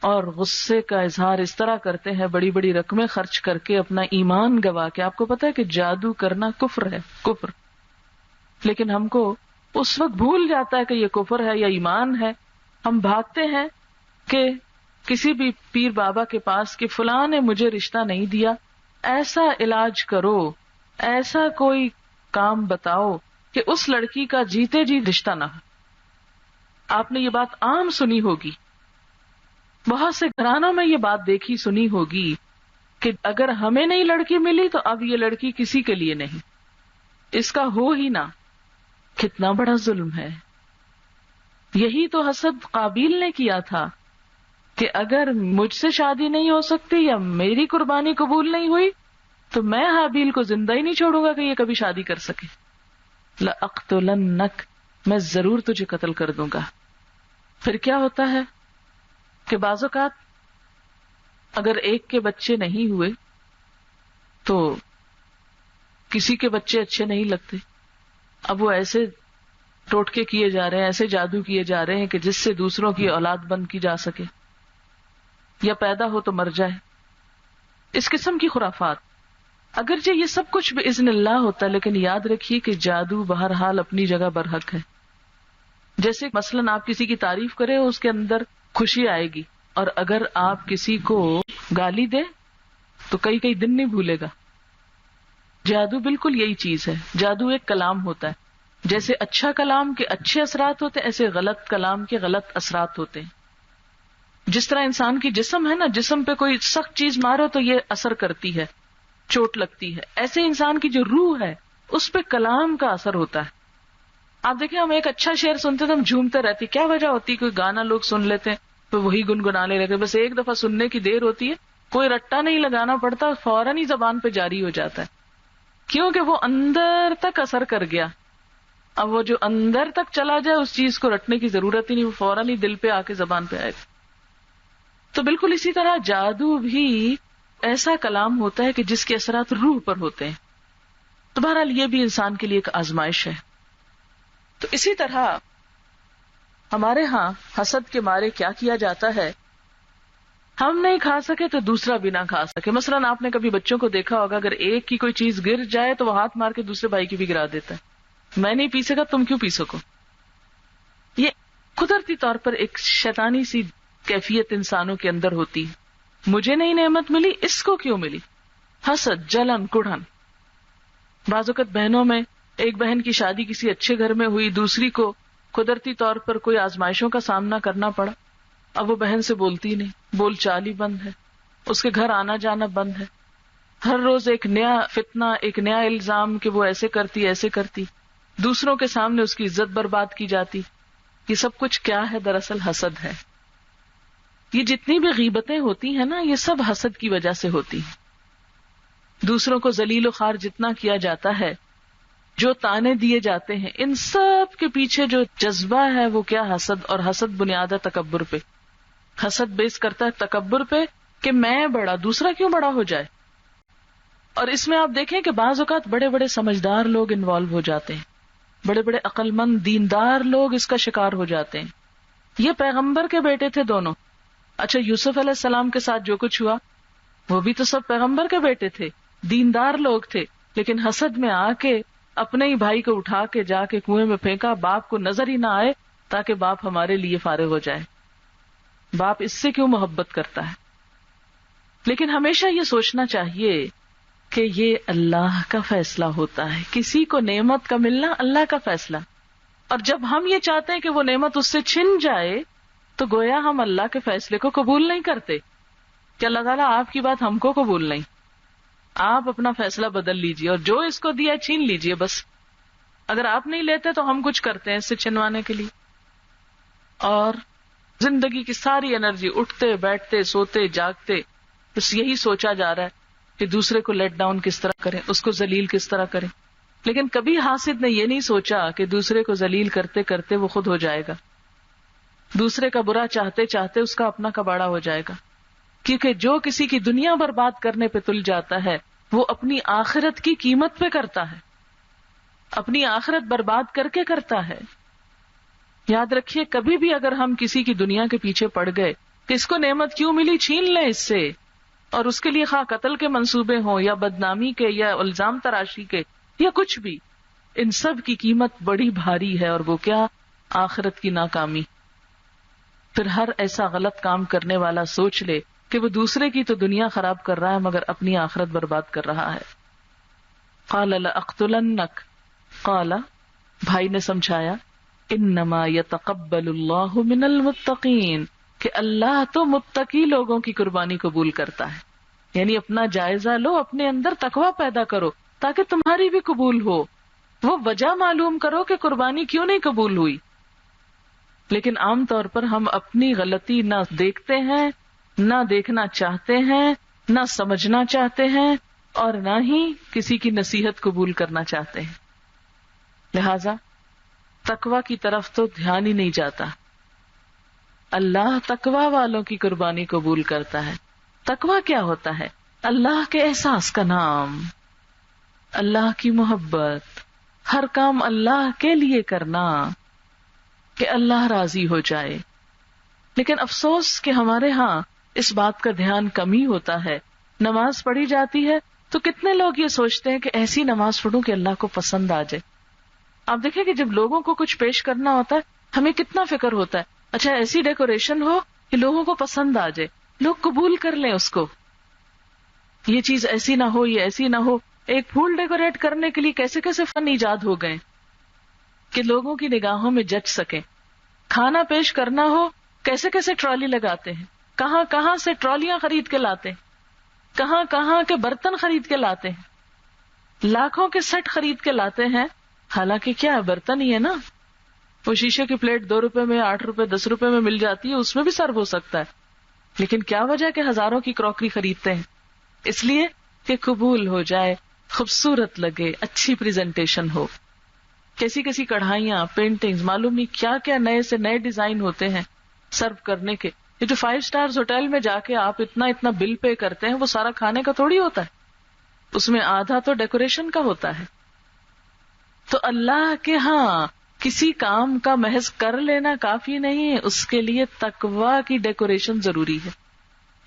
اور غصے کا اظہار اس طرح کرتے ہیں, بڑی بڑی رقمیں خرچ کر کے اپنا ایمان گوا کے. آپ کو پتا ہے کہ جادو کرنا کفر ہے, کفر, لیکن ہم کو اس وقت بھول جاتا ہے کہ یہ کفر ہے یا ایمان ہے. ہم بھاگتے ہیں کہ کسی بھی پیر بابا کے پاس کہ فلاں نے مجھے رشتہ نہیں دیا, ایسا علاج کرو, ایسا کوئی کام بتاؤ کہ اس لڑکی کا جیتے جی رشتہ نہ ہو. آپ نے یہ بات عام سنی ہوگی, بہت سے گھرانوں میں یہ بات دیکھی سنی ہوگی کہ اگر ہمیں نہیں لڑکی ملی تو اب یہ لڑکی کسی کے لیے نہیں, اس کا ہو ہی نہ. کتنا بڑا ظلم ہے. یہی تو حسد قابیل نے کیا تھا کہ اگر مجھ سے شادی نہیں ہو سکتی یا میری قربانی قبول نہیں ہوئی تو میں حابیل کو زندہ ہی نہیں چھوڑوں گا کہ یہ کبھی شادی کر سکے. لأقتلنک, میں ضرور تجھے قتل کر دوں گا. پھر کیا ہوتا ہے کہ بعض اوقات اگر ایک کے بچے نہیں ہوئے تو کسی کے بچے اچھے نہیں لگتے, اب وہ ایسے ٹوٹکے کیے جا رہے ہیں, ایسے جادو کیے جا رہے ہیں کہ جس سے دوسروں کی اولاد بند کی جا سکے یا پیدا ہو تو مر جائے. اس قسم کی خرافات, اگرچہ یہ سب کچھ باذن اللہ ہوتا ہے, لیکن یاد رکھیے کہ جادو بہرحال اپنی جگہ برحق ہے. جیسے مثلاً آپ کسی کی تعریف کریں اس کے اندر خوشی آئے گی, اور اگر آپ کسی کو گالی دیں تو کئی کئی دن نہیں بھولے گا. جادو بالکل یہی چیز ہے. جادو ایک کلام ہوتا ہے, جیسے اچھا کلام کے اچھے اثرات ہوتے ہیں ایسے غلط کلام کے غلط اثرات ہوتے ہیں. جس طرح انسان کی جسم ہے نا, جسم پہ کوئی سخت چیز مارو تو یہ اثر کرتی ہے, چوٹ لگتی ہے, ایسے انسان کی جو روح ہے اس پہ کلام کا اثر ہوتا ہے. آپ دیکھیں ہم ایک اچھا شعر سنتے تو ہم جھومتے رہتے, کیا وجہ ہوتی ہے؟ کوئی گانا لوگ سن لیتے ہیں تو وہی گنگنانے لگے, بس ایک دفعہ سننے کی دیر ہوتی ہے, کوئی رٹا نہیں لگانا پڑتا, فوراً ہی زبان پہ جاری ہو جاتا ہے, کیونکہ وہ اندر تک اثر کر گیا. اب وہ جو اندر تک چلا جائے اس چیز کو رٹنے کی ضرورت ہی نہیں, وہ فوراً ہی دل پہ آ کے زبان پہ آئے گا. تو بالکل اسی طرح جادو بھی ایسا کلام ہوتا ہے کہ جس کے اثرات روح پر ہوتے ہیں. تو بہرحال یہ بھی انسان کے لیے ایک آزمائش ہے. تو اسی طرح ہمارے ہاں حسد کے مارے کیا کیا جاتا ہے, ہم نہیں کھا سکے تو دوسرا بھی نہ کھا سکے. مثلاً آپ نے کبھی بچوں کو دیکھا ہوگا, اگر ایک کی کوئی چیز گر جائے تو وہ ہاتھ مار کے دوسرے بھائی کی بھی گرا دیتا ہے, میں نہیں پی سکا تم کیوں پی سکو. یہ قدرتی طور پر ایک شیطانی سی کیفیت انسانوں کے اندر ہوتی ہے, مجھے نہیں نعمت ملی اس کو کیوں ملی. حسد, جلن, کڑھن. بعض اوقات بہنوں میں ایک بہن کی شادی کسی اچھے گھر میں ہوئی, دوسری کو قدرتی طور پر کوئی آزمائشوں کا سامنا کرنا پڑا, اب وہ بہن سے بولتی نہیں, بول چال ہی بند ہے, اس کے گھر آنا جانا بند ہے, ہر روز ایک نیا فتنہ, ایک نیا الزام کہ وہ ایسے کرتی ایسے کرتی, دوسروں کے سامنے اس کی عزت برباد کی جاتی. یہ سب کچھ کیا ہے؟ دراصل حسد ہے. یہ جتنی بھی غیبتیں ہوتی ہیں نا, یہ سب حسد کی وجہ سے ہوتی ہیں. دوسروں کو ذلیل و خوار جتنا کیا جاتا ہے, جو تانے دیے جاتے ہیں، ان سب کے پیچھے جو جذبہ ہے وہ کیا؟ حسد. اور حسد بنیاد ہے تکبر پہ. حسد بیس کرتا ہے تکبر پہ کہ میں بڑا، دوسرا کیوں بڑا ہو جائے. اور اس میں آپ دیکھیں کہ بعض اوقات بڑے بڑے سمجھدار لوگ انوالو ہو جاتے ہیں، بڑے بڑے عقل مند دیندار لوگ اس کا شکار ہو جاتے ہیں. یہ پیغمبر کے بیٹے تھے دونوں. اچھا، یوسف علیہ السلام کے ساتھ جو کچھ ہوا وہ بھی تو سب پیغمبر کے بیٹے تھے، دیندار لوگ تھے، لیکن حسد میں آ کے اپنے ہی بھائی کو اٹھا کے جا کے کنویں میں پھینکا. باپ کو نظر ہی نہ آئے تاکہ باپ ہمارے لیے فارغ ہو جائے. باپ اس سے کیوں محبت کرتا ہے؟ لیکن ہمیشہ یہ سوچنا چاہیے کہ یہ اللہ کا فیصلہ ہوتا ہے. کسی کو نعمت کا ملنا اللہ کا فیصلہ، اور جب ہم یہ چاہتے ہیں کہ وہ نعمت اس سے چھن جائے تو گویا ہم اللہ کے فیصلے کو قبول نہیں کرتے کہ اللہ تعالیٰ آپ کی بات ہم کو قبول نہیں، آپ اپنا فیصلہ بدل لیجئے اور جو اس کو دیا چھین لیجئے. بس اگر آپ نہیں لیتے تو ہم کچھ کرتے ہیں اس سے چھنوانے کے لیے. اور زندگی کی ساری انرجی اٹھتے بیٹھتے سوتے جاگتے بس یہی سوچا جا رہا ہے کہ دوسرے کو لیٹ ڈاؤن کس طرح کریں، اس کو ذلیل کس طرح کریں. لیکن کبھی حاسد نے یہ نہیں سوچا کہ دوسرے کو ذلیل کرتے کرتے وہ خود ہو جائے گا، دوسرے کا برا چاہتے چاہتے اس کا اپنا کباڑا ہو جائے گا. کیونکہ جو کسی کی دنیا برباد کرنے پہ تل جاتا ہے وہ اپنی آخرت کی قیمت پہ کرتا ہے، اپنی آخرت برباد کر کے کرتا ہے. یاد رکھیے کبھی بھی اگر ہم کسی کی دنیا کے پیچھے پڑ گئے کہ اس کو نعمت کیوں ملی، چھین لیں اس سے، اور اس کے لیے خواہ قتل کے منصوبے ہوں یا بدنامی کے یا الزام تراشی کے یا کچھ بھی، ان سب کی قیمت بڑی بھاری ہے، اور وہ کیا؟ آخرت کی ناکامی. پھر ہر ایسا غلط کام کرنے والا سوچ لے کہ وہ دوسرے کی تو دنیا خراب کر رہا ہے مگر اپنی آخرت برباد کر رہا ہے. قال لأقتلنک، قال بھائی نے سمجھایا، انما یتقبل اللہ من المتقین، کہ اللہ تو متقی لوگوں کی قربانی قبول کرتا ہے. یعنی اپنا جائزہ لو، اپنے اندر تقویٰ پیدا کرو تاکہ تمہاری بھی قبول ہو. وہ وجہ معلوم کرو کہ قربانی کیوں نہیں قبول ہوئی. لیکن عام طور پر ہم اپنی غلطی نہ دیکھتے ہیں، نہ دیکھنا چاہتے ہیں، نہ سمجھنا چاہتے ہیں، اور نہ ہی کسی کی نصیحت قبول کرنا چاہتے ہیں. لہذا تقویٰ کی طرف تو دھیان ہی نہیں جاتا. اللہ تقویٰ والوں کی قربانی قبول کرتا ہے. تقویٰ کیا ہوتا ہے؟ اللہ کے احساس کا نام، اللہ کی محبت، ہر کام اللہ کے لیے کرنا کہ اللہ راضی ہو جائے. لیکن افسوس کہ ہمارے ہاں اس بات کا دھیان کم ہی ہوتا ہے. نماز پڑھی جاتی ہے تو کتنے لوگ یہ سوچتے ہیں کہ ایسی نماز پڑھوں کہ اللہ کو پسند آ جائے. آپ دیکھیں کہ جب لوگوں کو کچھ پیش کرنا ہوتا ہے ہمیں کتنا فکر ہوتا ہے، اچھا ایسی ڈیکوریشن ہو کہ لوگوں کو پسند آ جائے، لوگ قبول کر لیں اس کو. یہ چیز ایسی نہ ہو، یہ ایسی نہ ہو. ایک پھول ڈیکوریٹ کرنے کے لیے کیسے کیسے فن ایجاد ہو گئے کہ لوگوں کی نگاہوں میں جچ سکیں. کھانا پیش کرنا ہو کیسے کیسے ٹرالی لگاتے ہیں، کہاں کہاں سے ٹرالیاں خرید کے لاتے ہیں، کہاں کہاں کے برتن خرید کے لاتے ہیں، لاکھوں کے سیٹ خرید کے لاتے ہیں. حالانکہ کیا ہے، برتن ہی ہے نا. وہ شیشے کی پلیٹ 2 روپے میں، 8 روپے 10 روپے میں مل جاتی ہے، اس میں بھی سرو ہو سکتا ہے. لیکن کیا وجہ کہ ہزاروں کی کراکری خریدتے ہیں؟ اس لیے کہ قبول ہو جائے، خوبصورت لگے، اچھی پریزنٹیشن ہو. کیسی کیسی کڑھائیاں، پینٹنگز، معلوم نہیں کیا کیا نئے سے نئے ڈیزائن ہوتے ہیں سرو کرنے کے. یہ جو 5 اسٹارز ہوٹل میں جا کے آپ اتنا بل پے کرتے ہیں وہ سارا کھانے کا تھوڑی ہوتا ہے، اس میں آدھا تو ڈیکوریشن کا ہوتا ہے. تو اللہ کے ہاں کسی کام کا محض کر لینا کافی نہیں ہے، اس کے لیے تقویٰ کی ڈیکوریشن ضروری ہے.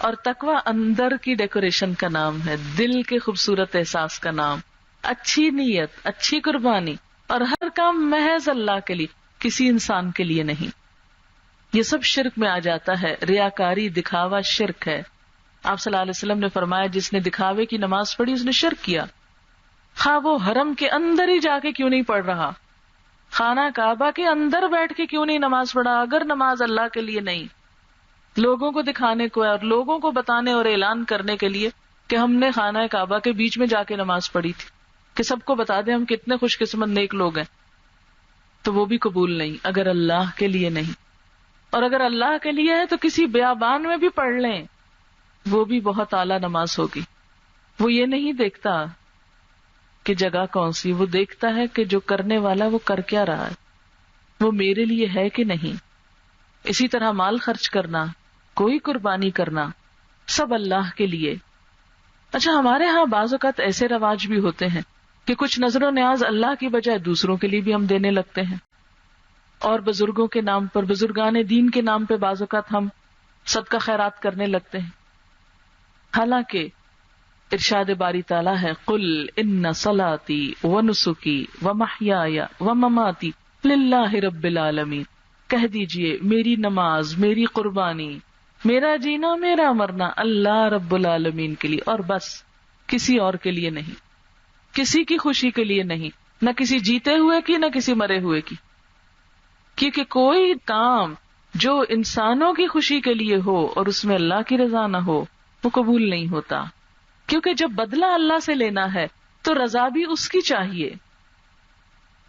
اور تقویٰ اندر کی ڈیکوریشن کا نام ہے، دل کے خوبصورت احساس کا نام، اچھی نیت، اچھی قربانی، اور ہر کام محض اللہ کے لیے، کسی انسان کے لیے نہیں. یہ سب شرک میں آ جاتا ہے. ریاکاری، دکھاوا شرک ہے. آپ صلی اللہ علیہ وسلم نے فرمایا جس نے دکھاوے کی نماز پڑھی اس نے شرک کیا. خواہ وہ حرم کے اندر ہی جا کے کیوں نہیں پڑھ رہا، خانہ کعبہ کے اندر بیٹھ کے کیوں نہیں نماز پڑھا، اگر نماز اللہ کے لیے نہیں، لوگوں کو دکھانے کو ہے اور لوگوں کو بتانے اور اعلان کرنے کے لیے کہ ہم نے خانہ کعبہ کے بیچ میں جا کے نماز پڑھی تھی، کہ سب کو بتا دیں ہم کتنے خوش قسمت نیک لوگ ہیں، تو وہ بھی قبول نہیں اگر اللہ کے لیے نہیں. اور اگر اللہ کے لیے ہے تو کسی بیابان میں بھی پڑھ لیں، وہ بھی بہت اعلیٰ نماز ہوگی. وہ یہ نہیں دیکھتا کہ جگہ کون سی، وہ دیکھتا ہے کہ جو کرنے والا وہ کر کیا رہا ہے، وہ میرے لیے ہے کہ نہیں. اسی طرح مال خرچ کرنا، کوئی قربانی کرنا، سب اللہ کے لیے. اچھا، ہمارے ہاں بعض اوقات ایسے رواج بھی ہوتے ہیں کہ کچھ نظر و نیاز اللہ کی بجائے دوسروں کے لیے بھی ہم دینے لگتے ہیں، اور بزرگوں کے نام پر، بزرگان دین کے نام پہ بعض اوقات ہم صدقہ خیرات کرنے لگتے ہیں. حالانکہ ارشاد باری تعالیٰ ہے، قل ان صلاتی ونسکی ومحیای ومماتی للہ رب العالمین، کہہ دیجئے میری نماز، میری قربانی، میرا جینا، میرا مرنا اللہ رب العالمین کے لیے، اور بس، کسی اور کے لیے نہیں، کسی کی خوشی کے لیے نہیں، نہ کسی جیتے ہوئے کی نہ کسی مرے ہوئے کی. کیونکہ کوئی کام جو انسانوں کی خوشی کے لیے ہو اور اس میں اللہ کی رضا نہ ہو وہ قبول نہیں ہوتا، کیونکہ جب بدلہ اللہ سے لینا ہے تو رضا بھی اس کی چاہیے.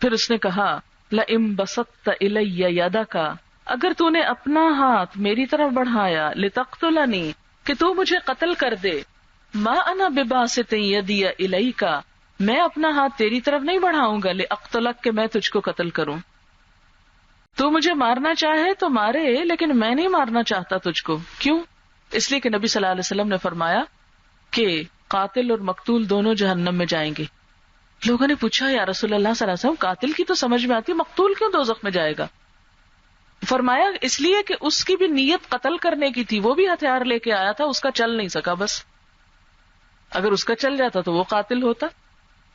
پھر اس نے کہا لَئِن بَسَطتَ إِلَيَّ يَدَكَ، اگر تو نے اپنا ہاتھ میری طرف بڑھایا، لِتَقْتُلَنِي، کہ تو مجھے قتل کر دے، مَا أَنَا بِبَاسِطٍ يَدِيَ إِلَيْكَ، میں اپنا ہاتھ تیری طرف نہیں بڑھاؤں گا، لِأَقْتُلَكَ، کہ میں تجھ کو قتل کروں. تو مجھے مارنا چاہے تو مارے، لیکن میں نہیں مارنا چاہتا تجھ کو. کیوں؟ اس لیے کہ نبی صلی اللہ علیہ وسلم نے فرمایا کہ قاتل اور مقتول دونوں جہنم میں جائیں گے. لوگوں نے پوچھا یا رسول اللہ صلی اللہ علیہ وسلم، قاتل کی تو سمجھ میں آتی، مقتول کیوں دوزخ میں جائے گا؟ فرمایا اس لیے کہ اس کی بھی نیت قتل کرنے کی تھی، وہ بھی ہتھیار لے کے آیا تھا، اس کا چل نہیں سکا. بس اگر اس کا چل جاتا تو وہ قاتل ہوتا.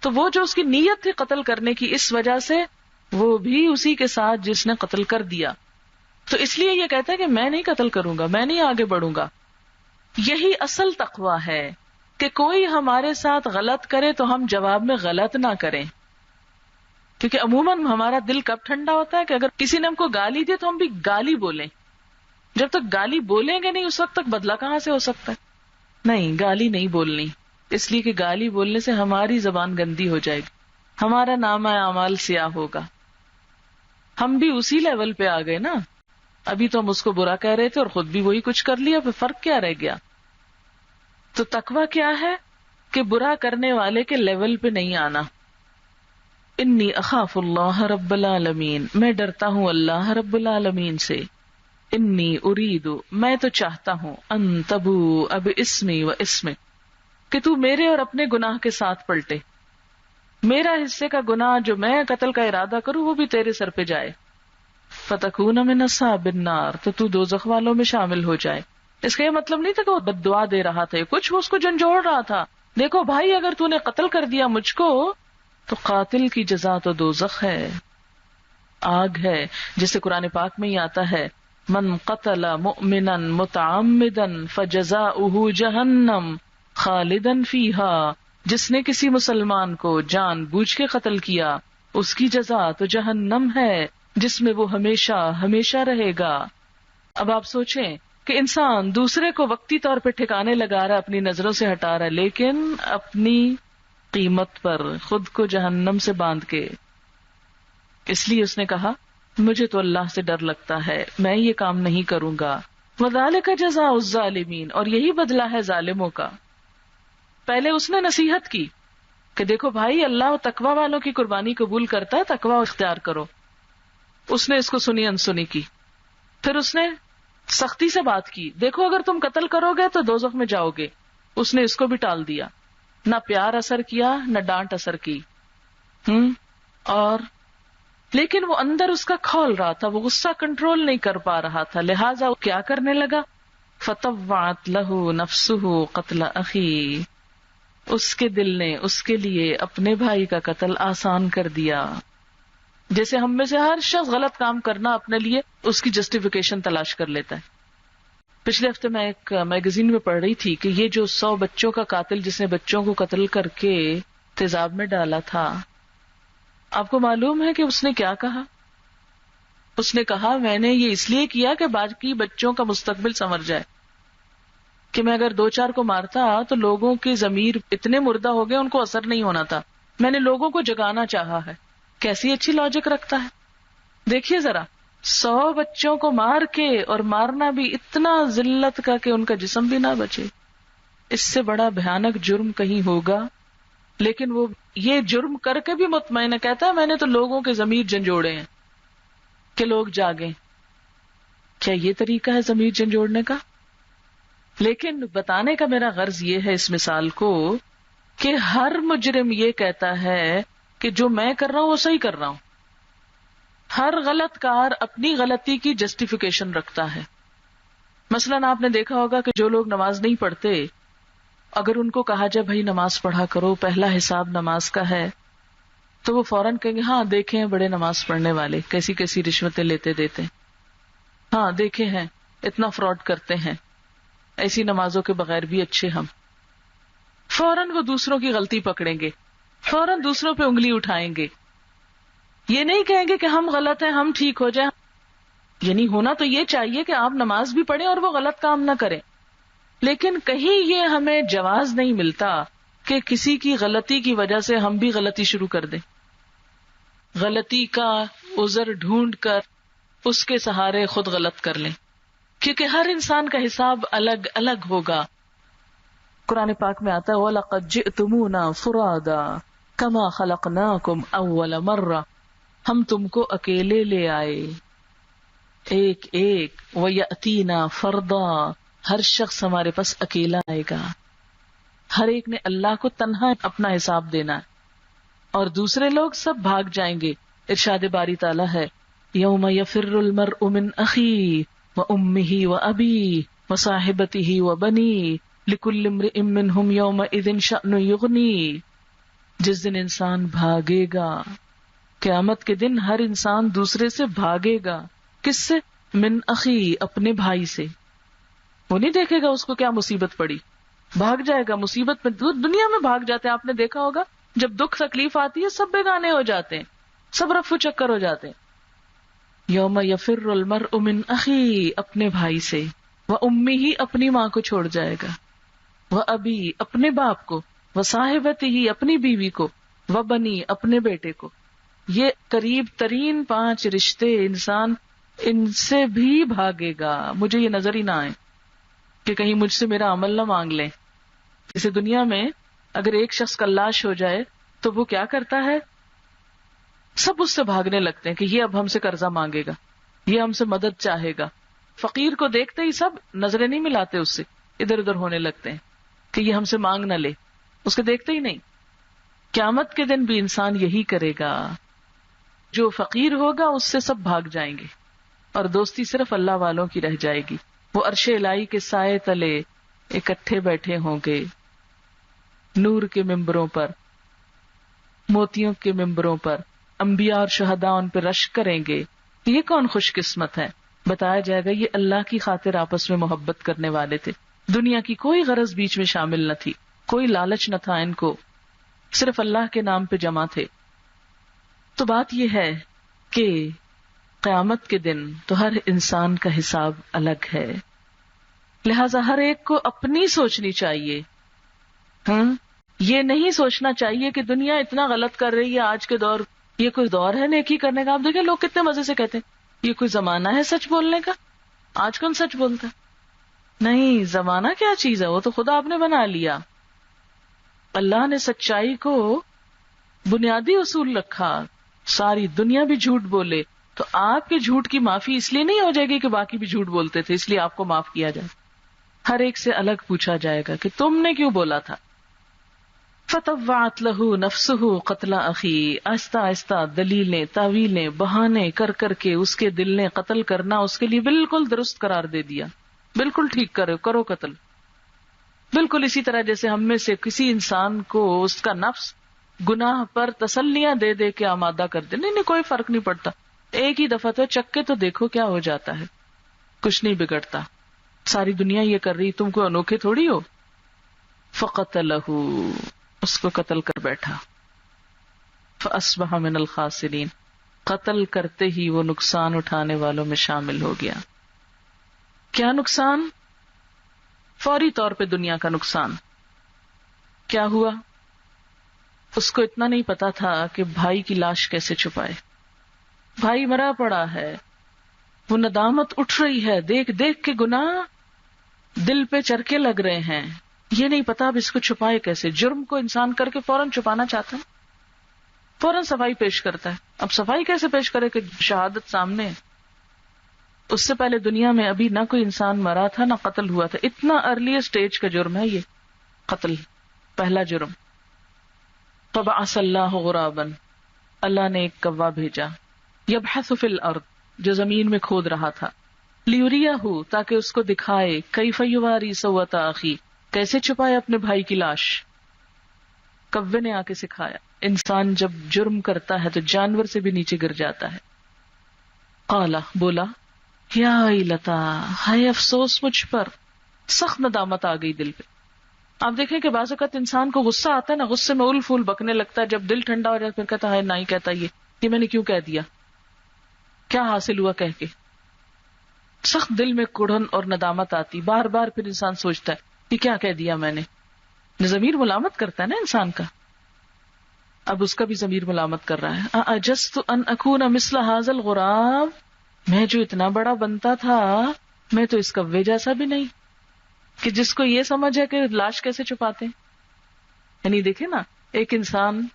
تو وہ جو اس کی نیت تھی قتل کرنے کی، اس وجہ سے وہ بھی اسی کے ساتھ جس نے قتل کر دیا. تو اس لیے یہ کہتا ہے کہ میں نہیں قتل کروں گا، میں نہیں آگے بڑھوں گا. یہی اصل تقویٰ ہے کہ کوئی ہمارے ساتھ غلط کرے تو ہم جواب میں غلط نہ کریں. کیونکہ عموماً ہمارا دل کب ٹھنڈا ہوتا ہے کہ اگر کسی نے ہم کو گالی دی تو ہم بھی گالی بولیں. جب تک گالی بولیں گے نہیں اس وقت تک بدلہ کہاں سے ہو سکتا ہے؟ نہیں، گالی نہیں بولنی، اس لیے کہ گالی بولنے سے ہماری زبان گندی ہو جائے گی، ہمارا نامہ اعمال سیاہ ہوگا. ہم بھی اسی لیول پہ آ گئے نا. ابھی تو ہم اس کو برا کہہ رہے تھے اور خود بھی وہی کچھ کر لیا، پھر فرق کیا رہ گیا؟ تو تقویٰ کیا ہے کہ برا کرنے والے کے لیول پہ نہیں آنا. انی اخاف اللہ رب العالمین، میں ڈرتا ہوں اللہ رب العالمین سے. انی ارید، میں تو چاہتا ہوں، ان تبوء باسمی و اسمک، کہ تو میرے اور اپنے گناہ کے ساتھ پلٹے. میرا حصے کا گناہ جو میں قتل کا ارادہ کروں وہ بھی تیرے سر پہ جائے. فتکون من اصحاب النار، تو دوزخ والوں میں شامل ہو جائے. اس کا یہ مطلب نہیں تھا کہ وہ بد دعا دے رہا تھا، کچھ وہ اس کو جھنجھوڑ رہا تھا. دیکھو بھائی، اگر تو نے قتل کر دیا مجھ کو تو قاتل کی جزا تو دوزخ ہے، آگ ہے. جسے قرآن پاک میں ہی آتا ہے، من قتل مؤمنا متعمدا فجزاؤہ جہنم خالدا فیہا، جس نے کسی مسلمان کو جان بوجھ کے قتل کیا اس کی جزا تو جہنم ہے جس میں وہ ہمیشہ ہمیشہ رہے گا. اب آپ سوچیں کہ انسان دوسرے کو وقتی طور پہ ٹھکانے لگا رہا ہے، اپنی نظروں سے ہٹا رہا ہے، لیکن اپنی قیمت پر خود کو جہنم سے باندھ کے. اس لیے اس نے کہا مجھے تو اللہ سے ڈر لگتا ہے، میں یہ کام نہیں کروں گا. وذالک جزاء الظالمین، اور یہی بدلہ ہے ظالموں کا. پہلے اس نے نصیحت کی کہ دیکھو بھائی، اللہ تقوی والوں کی قربانی قبول کرتا ہے، تقوی اختیار کرو. اس نے اس کو سنی انسنی کی. پھر اس نے سختی سے بات کی، دیکھو اگر تم قتل کرو گے تو دوزخ میں جاؤ گے. اس نے اس کو بھی ٹال دیا، نہ پیار اثر کیا نہ ڈانٹ اثر کی. اور لیکن وہ اندر اس کا کھول رہا تھا، وہ غصہ کنٹرول نہیں کر پا رہا تھا، لہٰذا وہ کیا کرنے لگا، فطوعت لہ نفسہ قتل اخی، اس کے دل نے اس کے لیے اپنے بھائی کا قتل آسان کر دیا. جیسے ہم میں سے ہر شخص غلط کام کرنا اپنے لیے اس کی جسٹیفیکیشن تلاش کر لیتا ہے. پچھلے ہفتے میں ایک میگزین میں پڑھ رہی تھی کہ یہ جو 100 بچوں کا قاتل جس نے بچوں کو قتل کر کے تیزاب میں ڈالا تھا، آپ کو معلوم ہے کہ اس نے کیا کہا؟ اس نے کہا میں نے یہ اس لیے کیا کہ باقی بچوں کا مستقبل سنور جائے، کہ میں اگر 2-4 کو مارتا تو لوگوں کے ضمیر اتنے مردہ ہو گئے ان کو اثر نہیں ہونا تھا، میں نے لوگوں کو جگانا چاہا ہے. کیسی اچھی لاجک رکھتا ہے. دیکھیے ذرا، 100 بچوں کو مار کے، اور مارنا بھی اتنا ذلت کا کہ ان کا جسم بھی نہ بچے. اس سے بڑا بھیانک جرم کہیں ہوگا؟ لیکن وہ یہ جرم کر کے بھی مطمئن ہے، کہتا ہے میں نے تو لوگوں کے ضمیر جھنجھوڑے ہیں کہ لوگ جاگیں. کیا یہ طریقہ ہے ضمیر جھنجھوڑنے کا؟ لیکن بتانے کا میرا غرض یہ ہے اس مثال کو کہ ہر مجرم یہ کہتا ہے کہ جو میں کر رہا ہوں وہ صحیح کر رہا ہوں. ہر غلط کار اپنی غلطی کی جسٹیفیکیشن رکھتا ہے. مثلاً آپ نے دیکھا ہوگا کہ جو لوگ نماز نہیں پڑھتے، اگر ان کو کہا جائے بھائی نماز پڑھا کرو، پہلا حساب نماز کا ہے، تو وہ فوراً کہیں گے ہاں دیکھیں بڑے نماز پڑھنے والے کیسی کیسی رشوتیں لیتے دیتے، ہاں دیکھے ہیں اتنا فراڈ کرتے ہیں، ایسی نمازوں کے بغیر بھی اچھے ہم. فوراً وہ دوسروں کی غلطی پکڑیں گے، فوراً دوسروں پہ انگلی اٹھائیں گے. یہ نہیں کہیں گے کہ ہم غلط ہیں ہم ٹھیک ہو جائیں. یعنی ہونا تو یہ چاہیے کہ آپ نماز بھی پڑھیں اور وہ غلط کام نہ کریں، لیکن کہیں یہ ہمیں جواز نہیں ملتا کہ کسی کی غلطی کی وجہ سے ہم بھی غلطی شروع کر دیں، غلطی کا عذر ڈھونڈ کر اس کے سہارے خود غلط کر لیں، کیونکہ ہر انسان کا حساب الگ الگ ہوگا. قرآن پاک میں آتا ہے وَلَقَدْ جِئْتُمُونَا فُرَادًا كَمَا خَلَقْنَاكُمْ أَوَّلَ مَرَّةٍ، ہم تم کو اکیلے لے آئے ایک ایک. وَيَأْتِينَا فَرْدًا، ہر شخص ہمارے پاس اکیلا آئے گا. ہر ایک نے اللہ کو تنہا اپنا حساب دینا ہے اور دوسرے لوگ سب بھاگ جائیں گے. ارشاد باری تعالیٰ ہے یوم یفر المرء من اخیہ وامہ وابیہ وصاحبتہ وبنیہ لکل امرئ منہم یومئذ شأن یغنیہ. جس دن انسان بھاگے گا، قیامت کے دن ہر انسان دوسرے سے بھاگے گا. کس سے؟ من اخی، اپنے بھائی سے. وہ نہیں دیکھے گا اس کو کیا مصیبت پڑی، بھاگ جائے گا مصیبت میں. دنیا میں بھاگ جاتے ہیں، آپ نے دیکھا ہوگا جب دکھ تکلیف آتی ہے سب بیگانے ہو جاتے ہیں، سب رفو چکر ہو جاتے ہیں. یوم یفر المرء من اخی، اپنے بھائی سے، وامہ، اپنی ماں کو چھوڑ جائے گا، وابی، اپنے باپ کو، وصاحبتہ، اپنی بیوی کو، وبنی، اپنے بیٹے کو. یہ قریب ترین 5 رشتے انسان ان سے بھی بھاگے گا. مجھے یہ نظر ہی نہ آئے کہ کہیں مجھ سے میرا عمل نہ مانگ لیں. اسے دنیا میں اگر ایک شخص کا لاش ہو جائے تو وہ کیا کرتا ہے، سب اس سے بھاگنے لگتے ہیں کہ یہ اب ہم سے قرضہ مانگے گا، یہ ہم سے مدد چاہے گا. فقیر کو دیکھتے ہی سب نظریں نہیں ملاتے، اس سے ادھر ادھر ہونے لگتے ہیں کہ یہ ہم سے مانگ نہ لے، اس کو دیکھتے ہی نہیں. قیامت کے دن بھی انسان یہی کرے گا. جو فقیر ہوگا اس سے سب بھاگ جائیں گے اور دوستی صرف اللہ والوں کی رہ جائے گی. وہ عرش الہی کے سائے تلے اکٹھے بیٹھے ہوں گے، نور کے ممبروں پر، موتیوں کے ممبروں پر. انبیاء اور شہداء ان پہ رشک کریں گے. یہ کون خوش قسمت ہے؟ بتایا جائے گا یہ اللہ کی خاطر آپس میں محبت کرنے والے تھے. دنیا کی کوئی غرض بیچ میں شامل نہ تھی، کوئی لالچ نہ تھا ان کو، صرف اللہ کے نام پہ جمع تھے. تو بات یہ ہے کہ قیامت کے دن تو ہر انسان کا حساب الگ ہے، لہذا ہر ایک کو اپنی سوچنی چاہیے. یہ نہیں سوچنا چاہیے کہ دنیا اتنا غلط کر رہی ہے آج کے دور، یہ کوئی دور ہے نیکی کرنے کا. آپ دیکھیں لوگ کتنے مزے سے کہتے ہیں یہ کوئی زمانہ ہے سچ بولنے کا. آج کون سچ بولتا ہے؟ نہیں، زمانہ کیا چیز ہے، وہ تو خدا آپ نے بنا لیا. اللہ نے سچائی کو بنیادی اصول رکھا. ساری دنیا بھی جھوٹ بولے تو آپ کے جھوٹ کی معافی اس لیے نہیں ہو جائے گی کہ باقی بھی جھوٹ بولتے تھے اس لیے آپ کو معاف کیا جائے. ہر ایک سے الگ پوچھا جائے گا کہ تم نے کیوں بولا تھا. فطوعت له نفسه قتل اخی، آہستہ آہستہ دلیلیں تاویلیں بہانے کر کر کے اس کے دل نے قتل کرنا اس کے لیے بالکل درست قرار دے دیا. بالکل ٹھیک کرو قتل. بالکل اسی طرح جیسے ہم میں سے کسی انسان کو اس کا نفس گناہ پر تسلیاں دے دے کے آمادہ کر دے. نہیں کوئی فرق نہیں پڑتا، ایک ہی دفعہ تو چک کے تو دیکھو کیا ہو جاتا ہے، کچھ نہیں بگڑتا. ساری دنیا یہ کر رہی، تم کو انوکھے تھوڑی ہو. فقتلہ، اس کو قتل کر بیٹھا. فاصبح من الخاسرین، قتل کرتے ہی وہ نقصان اٹھانے والوں میں شامل ہو گیا. کیا نقصان؟ فوری طور پہ دنیا کا نقصان. کیا ہوا؟ اس کو اتنا نہیں پتا تھا کہ بھائی کی لاش کیسے چھپائے. بھائی مرا پڑا ہے، وہ ندامت اٹھ رہی ہے، دیکھ دیکھ کے گناہ دل پہ چرکے لگ رہے ہیں. یہ نہیں پتا اب اس کو چھپائے کیسے. جرم کو انسان کر کے فوراً چھپانا چاہتا ہے, فوراً صفائی پیش کرتا ہے. اب صفائی کیسے پیش کرے کہ شہادت سامنے ہے. اس سے پہلے دنیا میں ابھی نہ کوئی انسان مرا تھا نہ قتل ہوا تھا. اتنا ارلی سٹیج کا جرم ہے یہ قتل, پہلا جرم. فبعث اللہ غرابا, اللہ نے ایک کوا بھیجا, یبحث فی الارض, جو زمین میں کھود رہا تھا, لیریہ, تاکہ اس کو دکھائے, کیف یواری سوءۃ اخی, کیسے چھپائے اپنے بھائی کی لاش. کوے نے آ کے سکھایا. انسان جب جرم کرتا ہے تو جانور سے بھی نیچے گر جاتا ہے. قال, بولا, یا ویلتا, ہائے افسوس مجھ پر. سخت ندامت آ گئی دل پہ. آپ دیکھیں کہ بعض اوقات انسان کو غصہ آتا ہے نا, غصے میں اول پھول بکنے لگتا ہے. جب دل ٹھنڈا ہو جاتا پھر کہتا ہے نہیں کہتا یہ میں نے کیوں کہہ دیا, کیا حاصل ہوا کہہ کے. سخت دل میں کڑھن اور ندامت آتی. بار بار پھر انسان سوچتا ہے کہ کیا کہہ دیا میں نے. ضمیر ملامت کرتا ہے نا انسان کا. اب اس کا بھی ضمیر ملامت کر رہا ہے. اعجزت ان اکون مثل هذا الغراب, میں جو اتنا بڑا بنتا تھا میں تو اس کوے جیسا بھی نہیں, کہ جس کو یہ سمجھ ہے کہ لاش کیسے چھپاتے ہیں. یعنی دیکھیں نا, ایک انسان